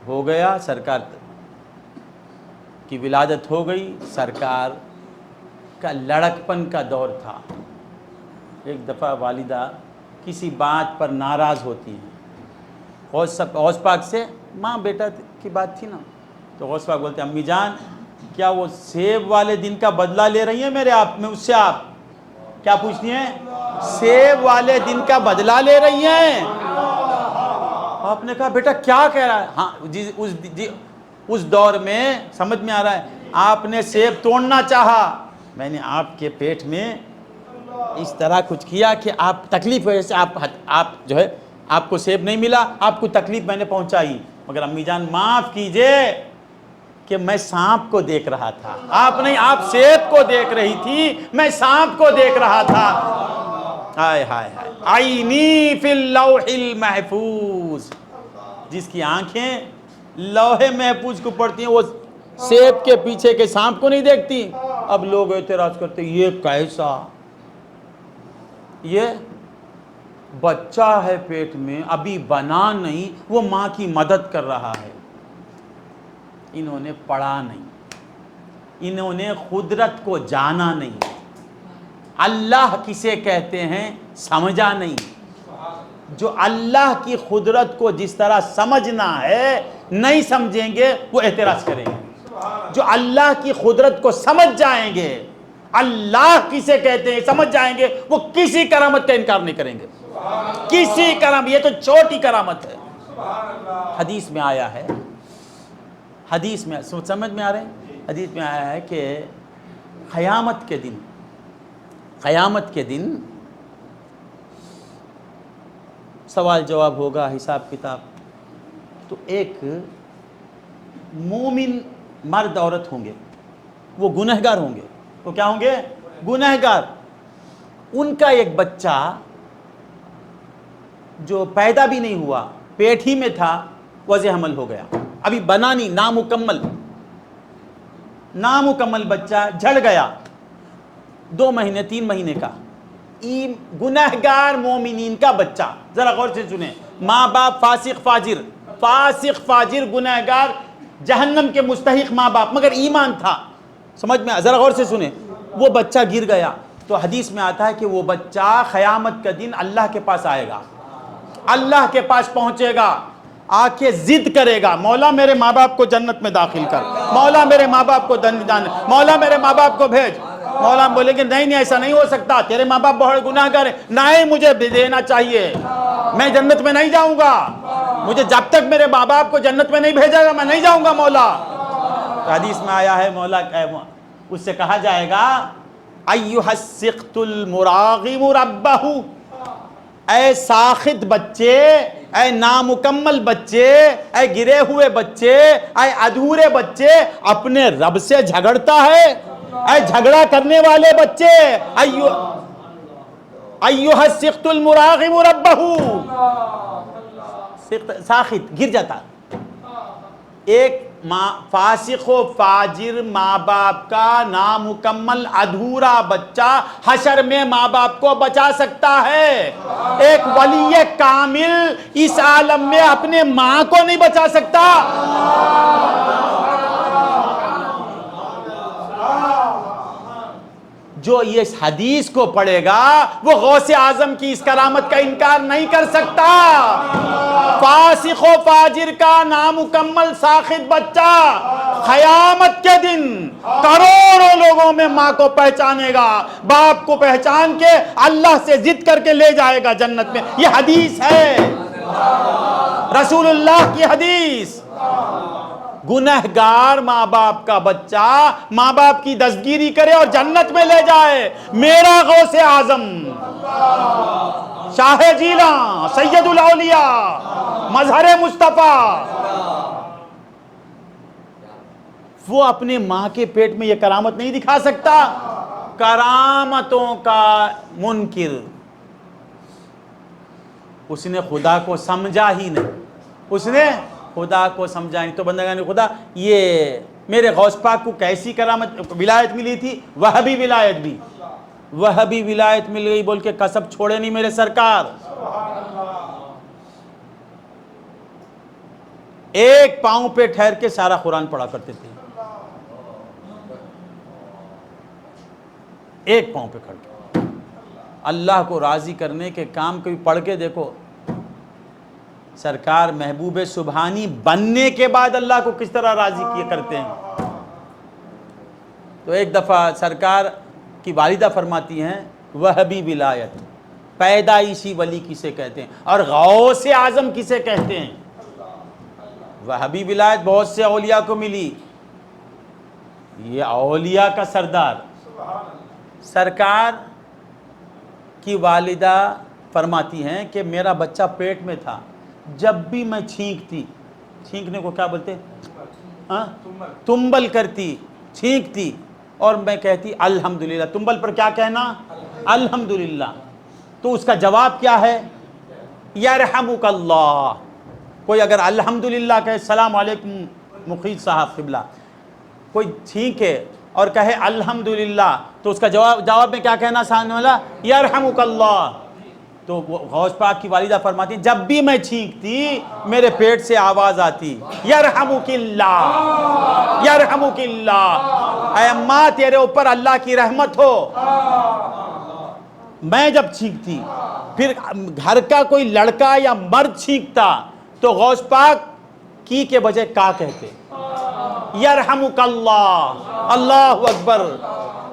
ہو گیا، سرکار کی ولادت ہو گئی، سرکار کا لڑکپن کا دور تھا۔ ایک دفعہ والدہ کسی بات پر ناراض ہوتی ہیں، غوث پاک سے، ماں بیٹا کی بات تھی نا، تو غوث پاک بولتے ہیں امی جان کیا وہ سیب والے دن کا بدلہ لے رہی ہیں میرے آپ میں؟ اس سے آپ کیا پوچھتی ہیں؟ سیب والے دن کا بدلہ لے رہی ہیں؟ آپ نے کہا بیٹا کیا کہہ رہا ہے؟ ہاں اس دور میں سمجھ میں آ رہا ہے، آپ نے سیب توڑنا چاہا، میں نے آپ کے پیٹ میں اس طرح کچھ کیا کہ آپ تکلیف وجہ سے آپ جو ہے آپ کو سیب نہیں ملا، آپ کو تکلیف میں نے پہنچائی، مگر امی جان معاف کیجئے کہ میں سانپ کو دیکھ رہا تھا، آپ نہیں، آپ سیب کو دیکھ رہی تھی، میں سانپ کو دیکھ رہا تھا۔ ہائے ہائے ہائے، عینی فی اللوح المحفوظ، جس کی آنکھیں لوح محفوظ کو پڑھتی ہیں وہ سیب کے پیچھے کے سانپ کو نہیں دیکھتی۔ اب لوگ اعتراض کرتے یہ کیسا، یہ بچہ ہے پیٹ میں، ابھی بنا نہیں، وہ ماں کی مدد کر رہا ہے۔ انہوں نے پڑھا نہیں، انہوں نے قدرت کو جانا نہیں، اللہ کسے کہتے ہیں سمجھا نہیں۔ جو اللہ کی قدرت کو جس طرح سمجھنا ہے نہیں سمجھیں گے وہ اعتراض کریں گے، جو اللہ کی قدرت کو سمجھ جائیں گے، اللہ کسے کہتے ہیں سمجھ جائیں گے، وہ کسی کرامت کا انکار نہیں کریں گے، کسی کرامت، یہ تو چھوٹی کرامت ہے۔ حدیث میں آیا ہے، حدیث میں سمجھ میں آ رہے ہیں، حدیث میں آیا ہے کہ قیامت کے دن سوال جواب ہوگا، حساب کتاب، تو ایک مومن مرد عورت ہوں گے، وہ گنہگار ہوں گے، وہ کیا ہوں گے؟ گنہگار۔ ان کا ایک بچہ جو پیدا بھی نہیں ہوا، پیٹ ہی میں تھا، وضع حمل ہو گیا، ابھی بنا نہیں، نامکمل بچہ جھڑ گیا، 2 مہینے 3 مہینے کا، گنہگار مومنین کا بچہ، ذرا غور سے سنیں، ماں باپ فاسق فاجر گنہگار، جہنم کے مستحق ماں باپ، مگر ایمان تھا، سمجھ میں، ذرا غور سے سنیں، وہ بچہ گر گیا، تو حدیث میں آتا ہے کہ وہ بچہ قیامت کا دن اللہ کے پاس آئے گا، اللہ کے پاس پہنچے گا، آ کے ضد کرے گا، مولا میرے ماں باپ کو جنت میں داخل کر، مولا میرے ماں باپ کو مولا میرے ماں باپ کو بھیج۔ مولا بولے کہ نہیں ایسا نہیں ہو سکتا، تیرے ماں باپ بہت گناہگار ہیں، نہیں مجھے دینا چاہیے، میں جنت میں نہیں جاؤں گا۔ مجھے جب تک میرے ماں باپ کو جنت میں نہیں بھیجے گا میں نہیں جاؤں گا مولا. تو حدیث میں آیا ہے مولا اس سے کہا جائے گا ایھا السقط المراغم ربہ، اے ساخط بچے، اے نامکمل بچے، اے گرے ہوئے بچے، اے ادھورے بچے، اپنے رب سے جھگڑتا ہے. اے جھگڑا کرنے والے بچے، ایھا السقط المراغم ربہ، ساخط گر جاتا. ایک فاسق و فاجر ماں باپ کا نامکمل ادھورا بچہ حشر میں ماں باپ کو بچا سکتا ہے. ایک ولی کامل اس عالم میں اپنے ماں کو نہیں بچا سکتا. جو اس حدیث کو پڑھے گا وہ غوث اعظم کی اس کرامت کا انکار نہیں کر سکتا. فاسق و فاجر کا نامکمل ساخط بچہ قیامت کے دن کروڑوں لوگوں میں ماں کو پہچانے گا، باپ کو پہچان کے اللہ سے ضد کر کے لے جائے گا جنت میں. یہ حدیث ہے، رسول اللہ کی حدیث. گنہگار ماں باپ کا بچہ ماں باپ کی دستگیری کرے اور جنت میں لے جائے. میرا غوث اعظم شاہ جیلاں سید الاولیاء مظہر مصطفیٰ، وہ اپنے ماں کے پیٹ میں یہ کرامت نہیں دکھا سکتا. کرامتوں کا منکر، اس نے خدا کو سمجھا ہی نہیں. اس نے خدا کو سمجھا نہیں. تو بندگان خدا، یہ میرے غوث پاک کو کیسی کرامت ولایت ملی تھی؟ وہابی ولایت بھی، وہابی ولایت مل گئی بول کے قسم چھوڑے نہیں میرے سرکار. ایک پاؤں پہ ٹھہر کے سارا قرآن پڑھا کرتے تھے، ایک پاؤں پہ کھڑ کے. اللہ کو راضی کرنے کے کام کو بھی پڑھ کے دیکھو. سرکار محبوب سبحانی بننے کے بعد اللہ کو کس طرح راضی کیا کرتے ہیں. تو ایک دفعہ سرکار کی والدہ فرماتی ہیں وہابی ولایت، پیدائشی ولی کسے کہتے ہیں اور غوث اعظم کسے کہتے ہیں. وہابی ولایت بہت سے اولیاء کو ملی، یہ اولیاء کا سردار. سرکار کی والدہ فرماتی ہیں کہ میرا بچہ پیٹ میں تھا، جب بھی میں چھینکتی، چھینکنے کو کیا بولتے ہیں، تنبل کرتی، چھینکتی، اور میں کہتی الحمدللہ. تنبل پر کیا کہنا؟ الحمدللہ. تو اس کا جواب کیا ہے؟ یرحمک اللہ. کوئی اگر الحمدللہ کہے، السلام علیکم مقید صاحب قبلہ، کوئی چھینکے اور کہے الحمدللہ، تو اس کا جواب میں کیا کہنا سامنے والا؟ یرحمک اللہ. تو غوث پاک کی والدہ فرماتی ہیں جب بھی میں چھینکتی میرے پیٹ سے آواز آتی یرحمک اللہ، یرحمک اللہ، اے اماں تیرے اوپر اللہ کی رحمت ہو. میں جب چھینکتی، پھر گھر کا کوئی لڑکا یا مرد چھینکتا تو غوث پاک کی کے بجائے کا کہتے یرحمک اللہ. اللہ اکبر.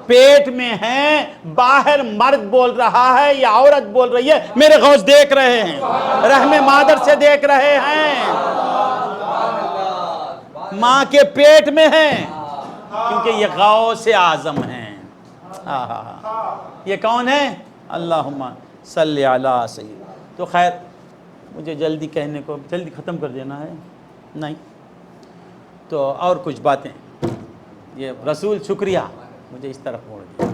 پیٹ میں ہیں، باہر مرد بول رہا ہے یا عورت بول رہی ہے، میرے غوث دیکھ رہے ہیں، رحم مادر سے دیکھ رہے ہیں. ماں کے پیٹ میں ہیں کیونکہ یہ غوث اعظم ہیں. یہ کون ہے؟ اللہم صلی علی سید. تو خیر مجھے جلدی کہنے کو، جلدی ختم کر دینا ہے نہیں تو اور کچھ باتیں. یہ رسول شکریہ مجھے اس طرف موڑ دیا.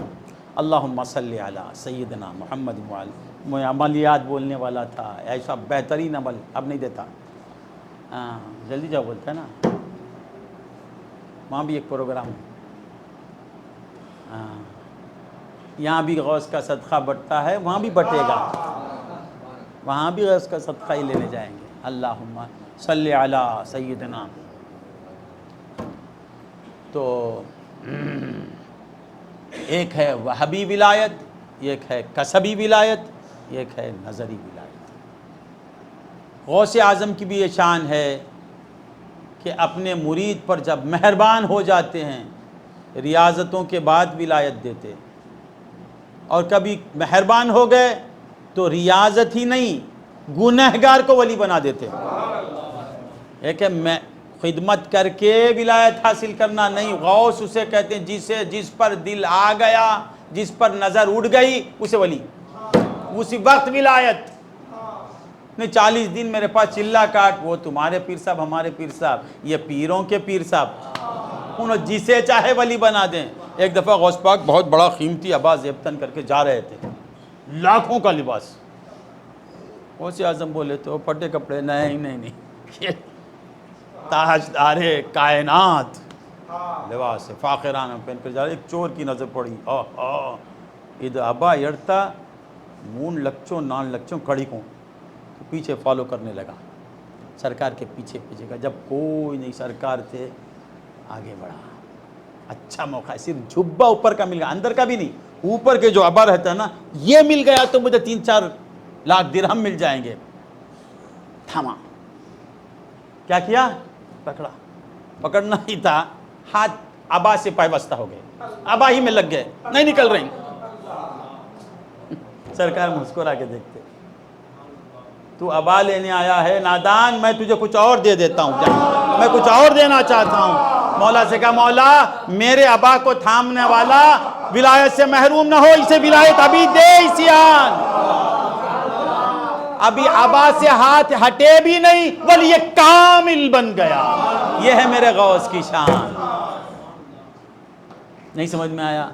اللہم صلی علی سیدنا محمد میں عملیات بولنے والا تھا، ایسا بہترین عمل اب نہیں دیتا. جلدی جاؤ بولتا ہے نا. وہاں بھی ایک پروگرام ہے، یہاں بھی غوث کا صدقہ بٹتا ہے، وہاں بھی بٹے گا، وہاں بھی غوث کا صدقہ ہی لینے جائیں گے. اللہم صلی علی سیدنا. تو ایک ہے وہابی ولایت، ایک ہے کسبی ولایت، ایک ہے نظری ولایت. غوث اعظم کی بھی یہ شان ہے کہ اپنے مرید پر جب مہربان ہو جاتے ہیں ریاضتوں کے بعد ولایت دیتے، اور کبھی مہربان ہو گئے تو ریاضت ہی نہیں گنہگار کو ولی بنا دیتے. ایک ہے میں خدمت کر کے ولایت حاصل کرنا نہیں. غوث اسے کہتے ہیں جس پر دل آ گیا، جس پر نظر اڑ گئی، اسے ولی، اسی وقت ولایت. نہیں 40 دن میرے پاس چلا کاٹ، وہ تمہارے پیر صاحب، ہمارے پیر صاحب، یہ پیروں کے پیر صاحب، انہوں جسے چاہے ولی بنا دیں. ایک دفعہ غوث پاک بہت بڑا قیمتی عبا زیبتن کر کے جا رہے تھے، لاکھوں کا لباس. غوث اعظم بولے تو پھٹے کپڑے، نہیں یہ تاجدار کائنات لباس فاخرانہ پہن کر جا رہے. ایک چور کی نظر پڑی، ادھر ابا یڑتا مون لچوں نان لچوں کڑی کو پیچھے فالو کرنے لگا، سرکار کے پیچھے کا. جب کوئی نہیں سرکار تھے، آگے بڑھا. اچھا موقع ہے، صرف جھبا اوپر کا مل گیا، اندر کا بھی نہیں. اوپر کے جو ابا رہتا ہے نا، یہ مل گیا تو مجھے 3-4 لاکھ درہم مل جائیں گے. تھاما، کیا کیا؟ پکڑنا ہی تھا، ہاتھ ابا سے پائبستہ ہو گئے، ابا ہی میں لگ گئے، نہیں نکل رہی. سرکار مسکرا کے دیکھتے، تو ابا لینے آیا ہے نادان، میں تجھے کچھ اور دے دیتا ہوں، میں کچھ اور دینا چاہتا ہوں. مولا سے کہا مولا میرے ابا کو تھامنے والا ولایت سے محروم نہ ہو، اسے ولایت ابھی دے اسی آن. ابھی ابا سے ہاتھ ہٹے بھی نہیں، ولی یہ کامل بن گیا. یہ ہے میرے غوث کی شان. نہیں سمجھ میں آیا؟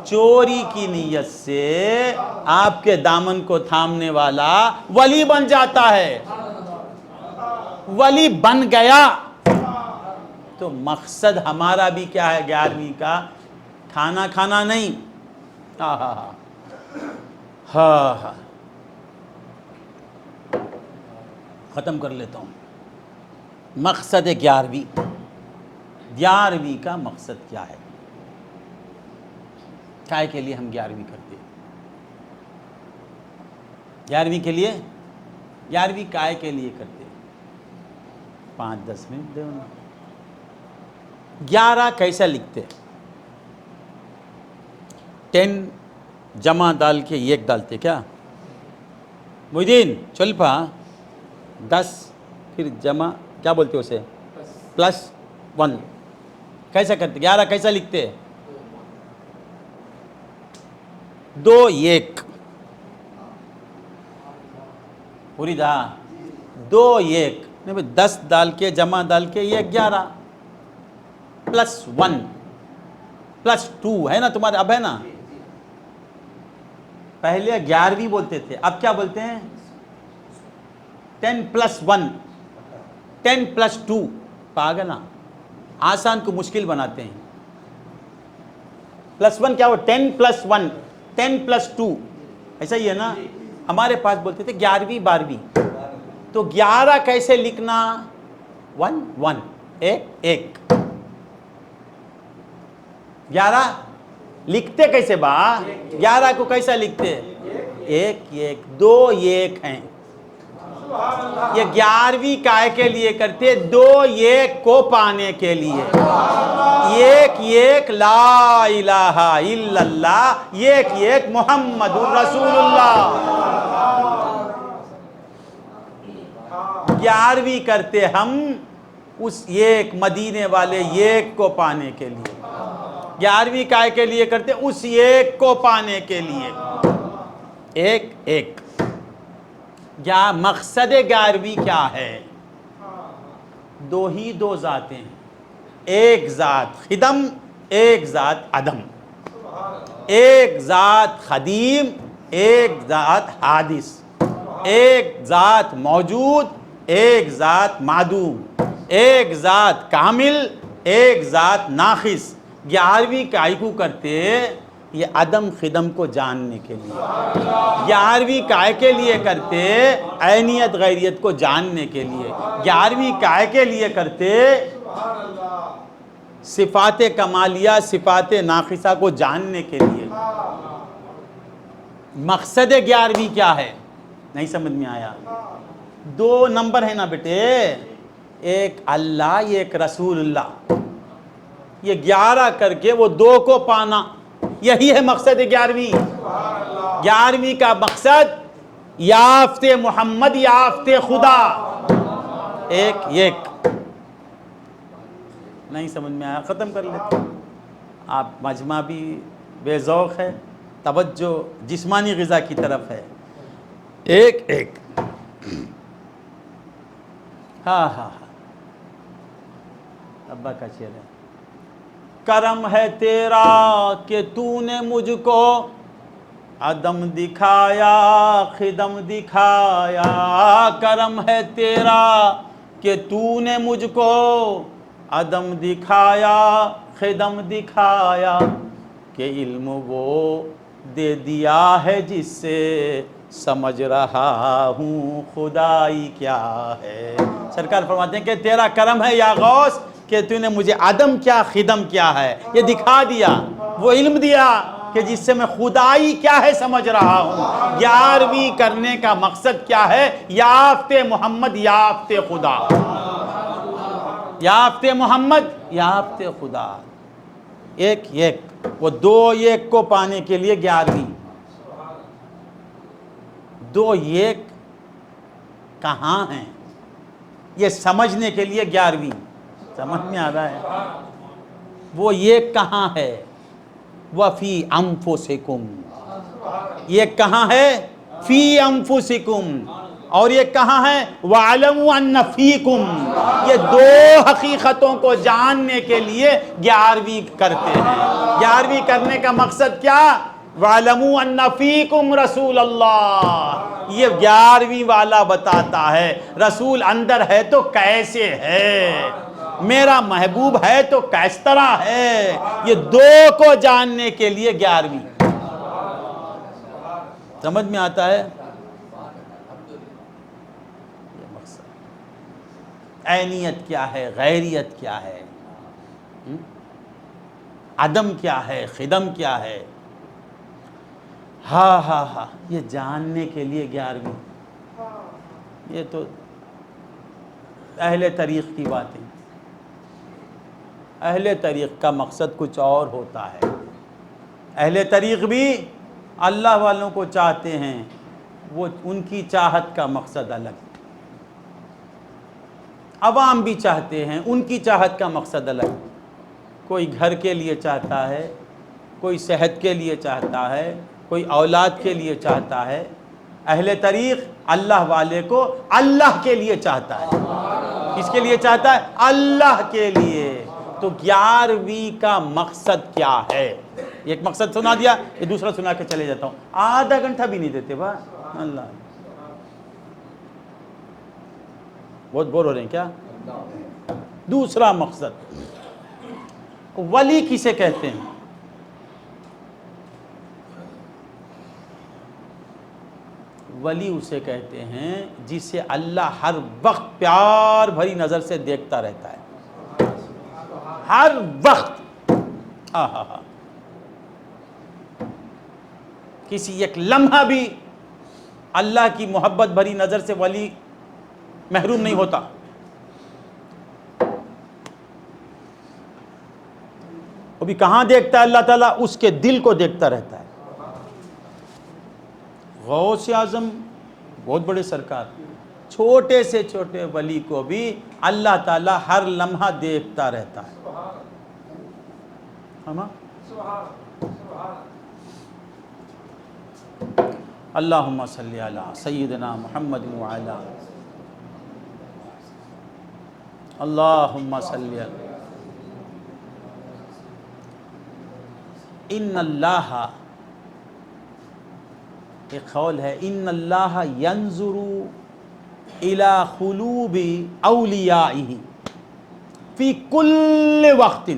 چوری کی نیت سے آپ کے دامن کو تھامنے والا ولی بن جاتا ہے. ولی بن گیا تو مقصد ہمارا بھی کیا ہے 11ویں کا؟ کھانا کھانا نہیں. ہاں ختم کر لیتا ہوں. مقصد 11ویں کا مقصد کیا ہے؟ کائے کے لیے ہم 11ویں کرتے ہیں؟ 11ویں کے لیے، 11ویں کائے کے لیے کرتے ہیں؟ 5-10 منٹ دے. 11 کیسا لکھتے؟ 10 جمع ڈال کے 1 ڈالتے کیا؟ محدین چل پا 10 پھر جمع کیا بولتے اسے؟ +1. کیسا کرتے؟ 11 کیسا لکھتے؟ 2 1 پوری دا 2 1 نہیں 10 ڈال کے جمع ڈال کے یہ 11 +1 +2 ہے نا تمہارے؟ اب ہے نا؟ پہلے 11ویں بولتے تھے، اب کیا بولتے ہیں؟ 10 +1 10 +2. پاگل ہاں، آسان کو مشکل بناتے ہیں. +1 کیا ہو؟ 10 +1 10 +2 ایسا ہی ہے نا. ہمارے پاس بولتے تھے 11ویں 12ویں. تو 11 کیسے لکھنا؟ 1 1 1 1. 11 لکھتے کیسے با؟ 11 کو کیسا لکھتے؟ 1 1 2 1 ہیں. یہ 11ویں کائے کے لیے کرتے؟ 2 1 کو پانے کے لیے. 1 1 لا الہ الا اللہ، 1 1 محمد الرسول اللہ. 11ویں کرتے ہم اس 1 مدینے والے 1 کو پانے کے لیے. 11ویں کائے کے لیے کرتے اس 1 کو پانے کے لیے. 1 1 کیا مقصد 11ویں کیا ہے؟ 2 ہی 2 ذاتیں ہیں، ایک ذات خدم، ایک ذات عدم. ایک ذات قدیم، ایک ذات حادث. ایک ذات موجود، ایک ذات معدوم. ایک ذات کامل، ایک ذات ناقص. 11ویں کائی کو کرتے یہ عدم خدم کو جاننے کے لیے. 11ویں کائے کے لیے کرتے عینیت غیریت کو جاننے کے لیے. 11ویں کائے کے لیے کرتے صفات کمالیہ صفات ناقصہ کو جاننے کے لیے. مقصد 11ویں کیا ہے؟ نہیں سمجھ میں آیا؟ 2 نمبر ہے نا بیٹے، ایک اللہ ایک رسول اللہ. یہ 11 کر کے وہ 2 کو پانا، یہی ہے مقصد 11ویں. 11ویں کا مقصد یافت محمد یافت خدا. ایک نہیں سمجھ میں آیا, ختم کر لیتے. آپ مجمع بھی بے ذوق ہے, توجہ جسمانی غذا کی طرف ہے. ایک ہاں ابا کا شعر ہے. کرم ہے تیرا کہ تو نے مجھ کو عدم دکھایا خدم دکھایا. کرم ہے تیرا کہ تو نے مجھ کو عدم دکھایا خدم دکھایا. کہ علم وہ دے دیا ہے جس سے سمجھ رہا ہوں خدائی کیا ہے. سرکار فرماتے ہیں کہ تیرا کرم ہے یا غوث کہ تو نے مجھے عدم کیا خدم کیا ہے, یہ دکھا دیا, وہ علم دیا کہ جس سے میں خدائی کیا ہے سمجھ رہا ہوں. 11ویں کرنے کا مقصد کیا ہے؟ یافت محمد یافت خدا. یافت محمد یافت خدا. ایک وہ 2 کو پانے کے لیے 11ویں. 2 کہاں ہیں یہ سمجھنے کے لیے 11ویں. سمجھ میں آ رہا ہے؟ وہ کہاں ہے؟ وَفِي أَنفُسِكُمْ. یہ کہاں ہے؟ فی انفسکم. اور یہ کہاں ہے؟ وَعَلَمُوا أَنَّ فِيكُمْ. یہ 2 حقیقتوں کو جاننے کے لیے 11ویں کرتے ہیں. 11ویں کرنے کا مقصد کیا؟ وَعَلَمُوا أَنَّ فِيكُمْ رسول اللہ. یہ 11ویں والا بتاتا ہے رسول اندر ہے تو کیسے ہے, میرا محبوب ہے تو کس طرح ہے. یہ 2 کو جاننے کے لیے 11ویں. سمجھ میں آتا ہے؟ یہ مقصد. عینیت کیا ہے, غیریت کیا ہے, عدم کیا ہے, خدم کیا ہے. ہاں یہ جاننے کے لیے 11ویں. یہ تو اہل طریق کی باتیں. اہل طریق کا مقصد کچھ اور ہوتا ہے. اہل طریق بھی اللہ والوں کو چاہتے ہیں, وہ ان کی چاہت کا مقصد الگ. عوام بھی چاہتے ہیں, ان کی چاہت کا مقصد الگ. کوئی گھر کے لیے چاہتا ہے, کوئی صحت کے لیے چاہتا ہے, کوئی اولاد کے لیے چاہتا ہے. اہل طریق اللہ والے کو اللہ کے لیے چاہتا ہے. کس کے لیے چاہتا ہے؟ اللہ کے لیے. تو 11ویں کا مقصد کیا ہے؟ ایک مقصد سنا دیا, یہ دوسرا سنا کے چلے جاتا ہوں. آدھا گھنٹہ بھی نہیں دیتے با اللہ. بہت بور ہو رہے ہیں کیا؟ دوسرا مقصد, ولی کسے کہتے ہیں؟ ولی اسے کہتے ہیں جسے اللہ ہر وقت پیار بھری نظر سے دیکھتا رہتا ہے. ہر وقت. کسی ایک لمحہ بھی اللہ کی محبت بھری نظر سے ولی محروم نہیں ہوتا. وہ بھی کہاں دیکھتا ہے اللہ تعالیٰ؟ اس کے دل کو دیکھتا رہتا ہے. غوث اعظم بہت بڑے سرکار, چھوٹے سے چھوٹے ولی کو بھی اللہ تعالیٰ ہر لمحہ دیکھتا رہتا ہے. اللہم صلی علی سیدنا محمد وعلا اللہم صلی علی. ان اللہ, ایک قول ہے, ان اللہ ینظر الی قلوب اولیائہ فی کل وقت.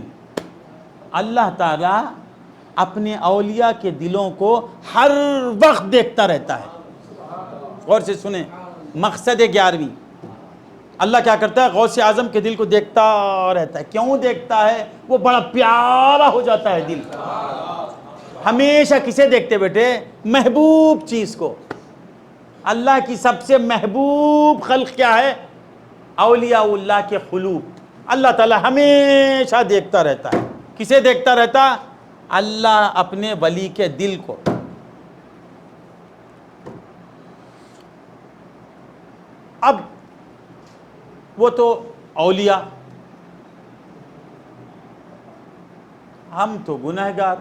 اللہ تعالیٰ اپنے اولیاء کے دلوں کو ہر وقت دیکھتا رہتا ہے. غور سے سنیں, مقصد 11ویں. اللہ کیا کرتا ہے؟ غوث اعظم کے دل کو دیکھتا رہتا ہے. کیوں دیکھتا ہے؟ وہ بڑا پیارا ہو جاتا ہے دل. ہمیشہ کسے دیکھتے بیٹے؟ محبوب چیز کو. اللہ کی سب سے محبوب خلق کیا ہے؟ اولیاء اللہ کے قلوب. اللہ تعالیٰ ہمیشہ دیکھتا رہتا ہے. کسے دیکھتا رہتا؟ اللہ اپنے ولی کے دل کو. وہ تو اولیاء، ہم تو گنہگار،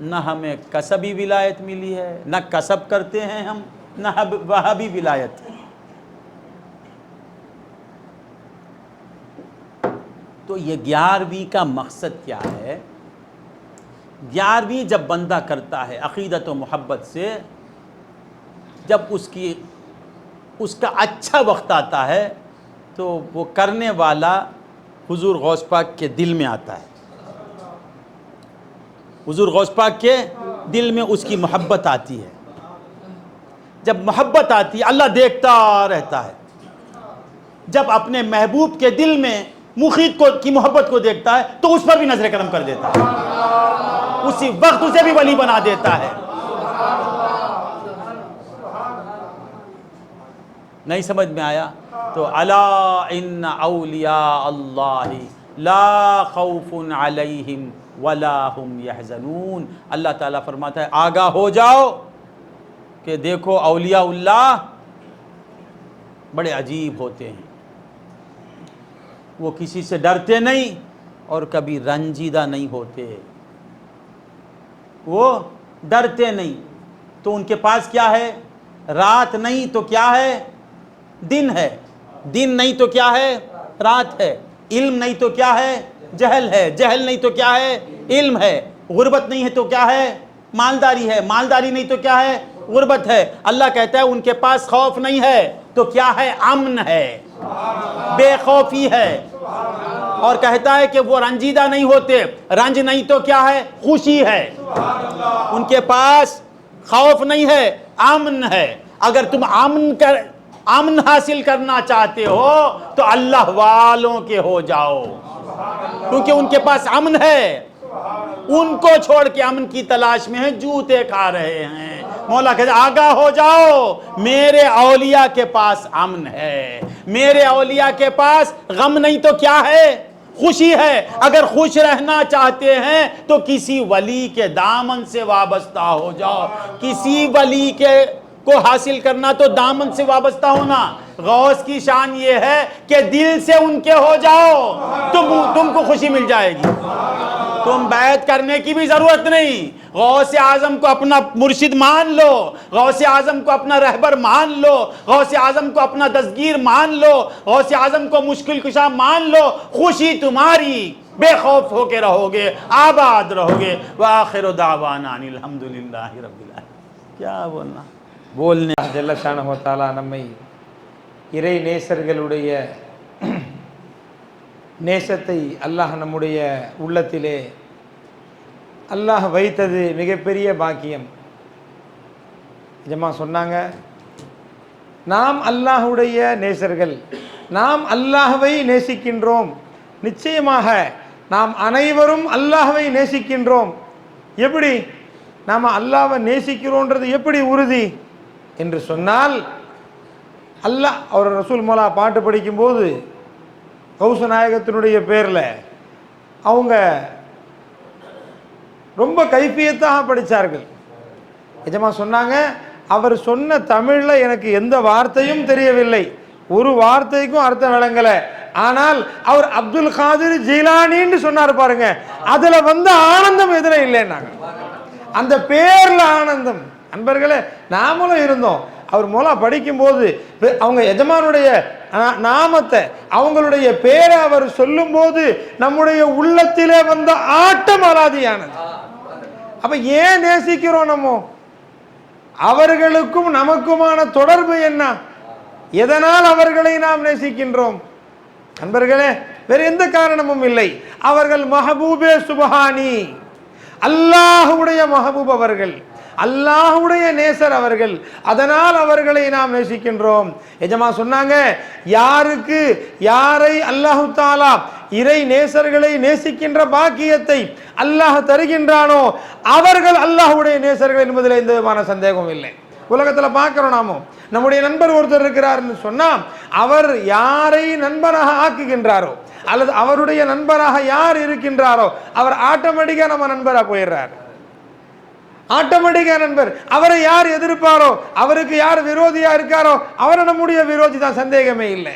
نہ ہمیں کسبی ولایت ملی ہے، نہ کسب کرتے ہیں ہم، نہ وہابی ولایت۔ تو یہ 11ویں کا مقصد کیا ہے؟ 11ویں جب بندہ کرتا ہے عقیدت و محبت سے، جب اس کا اچھا وقت آتا ہے تو وہ کرنے والا حضور غوث پاک کے دل میں آتا ہے، حضور غوث پاک کے دل میں اس کی محبت آتی ہے۔ جب محبت آتی ہے اللہ دیکھتا رہتا ہے، جب اپنے محبوب کے دل میں مخیط کی محبت کو دیکھتا ہے تو اس پر بھی نظر کرم کر دیتا ہے، اسی وقت اسے بھی ولی بنا دیتا ہے۔ نہیں سمجھ میں آیا؟ تو الا ان اولیاء اللہ لا خوف علیہم ولا هم یحزنون، اللہ تعالیٰ فرماتا ہے آگاہ ہو جاؤ کہ دیکھو اولیاء اللہ بڑے عجیب ہوتے ہیں، وہ کسی سے ڈرتے نہیں اور کبھی رنجیدہ نہیں ہوتے، وہ ڈرتے نہیں۔ تو ان کے پاس کیا ہے؟ رات نہیں تو کیا ہے؟ دن ہے، دن نہیں تو کیا ہے؟ رات ہے، علم نہیں تو کیا ہے؟ جہل ہے، جہل نہیں تو کیا ہے؟ علم ہے، غربت نہیں ہے تو کیا ہے؟ مالداری ہے، مالداری نہیں تو کیا ہے؟ غربت ہے۔ اللہ کہتا ہے ان کے پاس خوف نہیں ہے تو کیا ہے؟ امن ہے، بے خوفی ہے۔ اور کہتا ہے کہ وہ رنجیدہ نہیں ہوتے، رنج نہیں تو کیا ہے؟ خوشی ہے۔ ان کے پاس خوف نہیں ہے، امن ہے۔ اگر تم امن حاصل کرنا چاہتے ہو تو اللہ والوں کے ہو جاؤ، کیونکہ ان کے پاس امن ہے۔ ان کو چھوڑ کے امن کی تلاش میں ہیں، جوتے کھا رہے ہیں۔ مولا کہتے ہیں آگاہ ہو جاؤ، میرے اولیاء کے پاس امن ہے، میرے اولیاء کے پاس غم نہیں تو کیا ہے؟ خوشی ہے۔ اگر خوش رہنا چاہتے ہیں تو کسی ولی کے دامن سے وابستہ ہو جاؤ، کسی ولی کو حاصل کرنا تو دامن سے وابستہ ہونا۔ غوث کی شان یہ ہے کہ دل سے ان کے ہو جاؤ، تم کو خوشی مل جائے گی، تم بیعت کرنے کی بھی ضرورت نہیں۔ غوث اعظم کو اپنا مرشد مان لو، غوث اعظم کو اپنا رہبر مان لو، غوث اعظم کو اپنا دستگیر مان لو، غوث اعظم کو مشکل کشا مان لو، خوشی تمہاری، بے خوف ہو کے رہو گے، آباد رہو گے۔ وآخر دعوانا ان الحمدللہ رب العالمین۔ کیا بولنے ஜல்ல ஷானஹு தஆலா நம்மை இறை நேசர்களுடைய நேசத்தை அல்லாஹ் நம்முடைய உள்ளத்திலே அல்லாஹ் வைத்தது மிகப்பெரிய பாக்கியம்। ஜமா சொன்னாங்க, நாம் அல்லாஹுடைய நேசர்கள், நாம் அல்லாஹ்வை நேசிக்கின்றோம், நிச்சயமாக நாம் அனைவரும் அல்லாஹ்வை நேசிக்கின்றோம்। எப்படி நாம் அல்லாஹ்வை நேசிக்கிறோன்றது எப்படி உறுதி என்று சொன்னால், அல்லாஹ் அவர் ரசூல் மௌலா பாட்டு படிக்கும்போது கௌச நாயகத்தினுடைய பேரில் அவங்க ரொம்ப கைஃபியத்தாக படித்தார்கள்। நிஜமா சொன்னாங்க, அவர் சொன்ன தமிழில் எனக்கு எந்த வார்த்தையும் தெரியவில்லை, ஒரு வார்த்தைக்கும் அர்த்தம் விளங்கலை, ஆனால் அவர் அப்துல் காதிர் ஜீலானின்னு சொன்னார் பாருங்க, அதில் வந்த ஆனந்தம் எதிர இல்லைன்னாங்க, அந்த பேரில் ஆனந்தம்। அன்பர்களே, நாமளும் இருந்தோம், அவர் மௌலா படிக்கும்போது அவங்க எஜமானுடைய நாமத்தை, அவங்களுடைய பேரை அவர் சொல்லும்போது நம்முடைய உள்ளத்திலே வந்த ஆட்டம் அலாதியானது। அப்ப ஏன் நேசிக்கிறோம்? நம்ம அவர்களுக்கும் நமக்குமான தொடர்பு என்ன? எதனால் அவர்களை நாம் நேசிக்கின்றோம்? அன்பர்களே, வேற எந்த காரணமும் இல்லை, அவர்கள் மஹபூபே சுபஹானி, அல்லாஹ்வுடைய மஹபூப் அவர்கள், அல்லாஹ்வுடைய நேசர் அவர்கள், அதனால் அவர்களை நாம் நேசிக்கின்றோம்। எஜமா சொன்னாங்க, யாருக்கு யாரை அல்லாஹு தஆலா இறை நேசர்களை நேசிக்கின்ற பாக்கியத்தை அல்லாஹ் தருகின்றானோ அவர்கள் அல்லாஹ்வுடைய நேசர்கள் என்பதில் எந்த விதமான சந்தேகமும் இல்லை। உலகத்தில் பார்க்கிறோம், நாம நம்முடைய நண்பர் ஒருத்தர் இருக்கிறார்னு சொன்னா, அவர் யாரை நண்பராக ஆக்குகின்றாரோ அல்லது அவருடைய நண்பராக யார் இருக்கின்றாரோ அவர் ஆட்டோமேட்டிக்கா நம்ம நண்பராக போயிடுறார், ஆட்டோமேட்டிக்கா நண்பர்। அவரை யார் எதிர்ப்பாரோ, அவருக்கு யார் விரோதியா இருக்காரோ அவரை நம்முடைய விரோதி தான், சந்தேகமே இல்லை।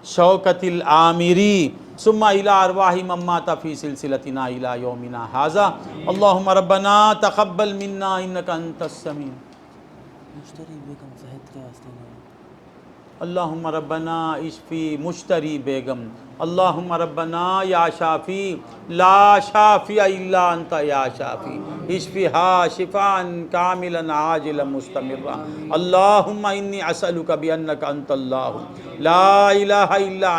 شوکت العامری ثم الى ارواح من مات فی سلسلتنا الى یومنا ھذا اللہم ربنا تقبل منا انک انت السمیع اللہم ربنا اشفی مشتری بیگم اللہم ربنا یا شافی لا شافی الا انت یا شافی اشفیہا شفاء کاملا عاجلا مستمرا اللہم انی اسألک بانک انت اللہ لا الہ الا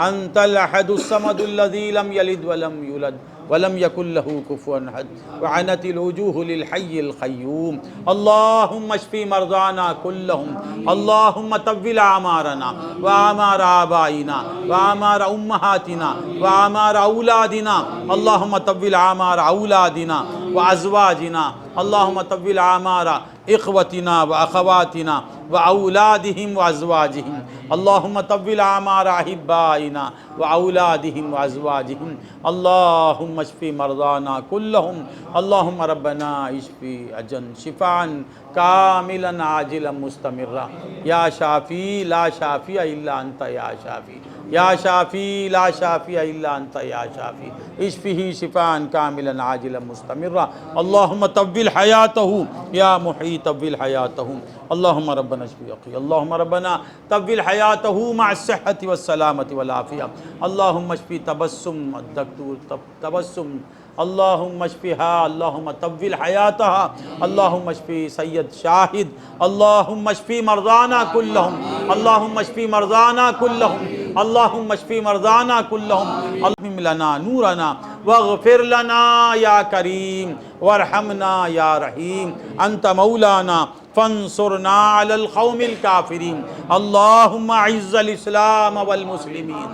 انت الاحد الصمد الذی لم یلد ولم یولد ولم يكن له كفوا احد وعنت الوجوه للحي القيوم اللهم اشف مرضانا كلهم اللهم طول اعمارنا واعمار آبائنا واعمار امهاتنا واعمار اولادنا اللهم طول اعمار اولادنا وازواجنا اللهم طول اعمار اخوتنا واخواتنا واولادهم وازواجهم اللهم طول اعمار احبائنا واولادهم وازواجهم اللهم اشف مرضانا كلهم اللهم ربنا اشف اجن شفاء كاملا عاجلا مستمرا یا شافی لا شافی الا انت یا شافی یا شافی لا شافی الا انت یا شافی اشفه شفاء كاملا عاجلا مستمرا اللهم طول حياته یا محیی طول حياته اللهم ربنا اشف اخي اللهم ربنا طول حياته مع الصحة والسلامة والعافية اللهم اشف تبسم الدكتور تبسم اللهم اشفها اللهم طول حياتها اللهم اشف سید شاہد اللهم اشف مرضانا كلهم اللهم اشف مرضانا كلهم اللهم اشف مرضانا كلهم اللهم لنا نورنا واغفر لنا یا کریم وارحمنا یا رحیم انت مولانا فانصرنا على القوم الكافرين اللهم اعز الاسلام والمسلمين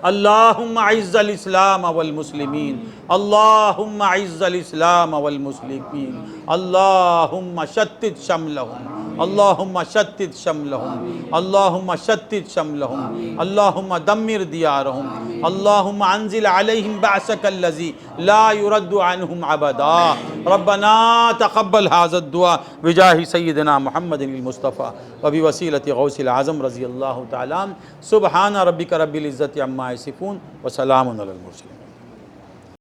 اللهم اعز الاسلام والمسلمين اللهم اعز الاسلام والمسلمين اللهم شتت شملهم اللهم شتت شملهم اللهم شتت شملهم اللهم دمر ديارهم اللهم انزل عليهم بعثك الذي لا يرد عنهم ابدا ربنا تقبل هذا الدعاء بجاه سيدنا محمد المصطفى وبوسيلة غوث العظم رضي الله تعالى عنه سبحان ربك رب العزة عما يصفون وسلام على المرسلين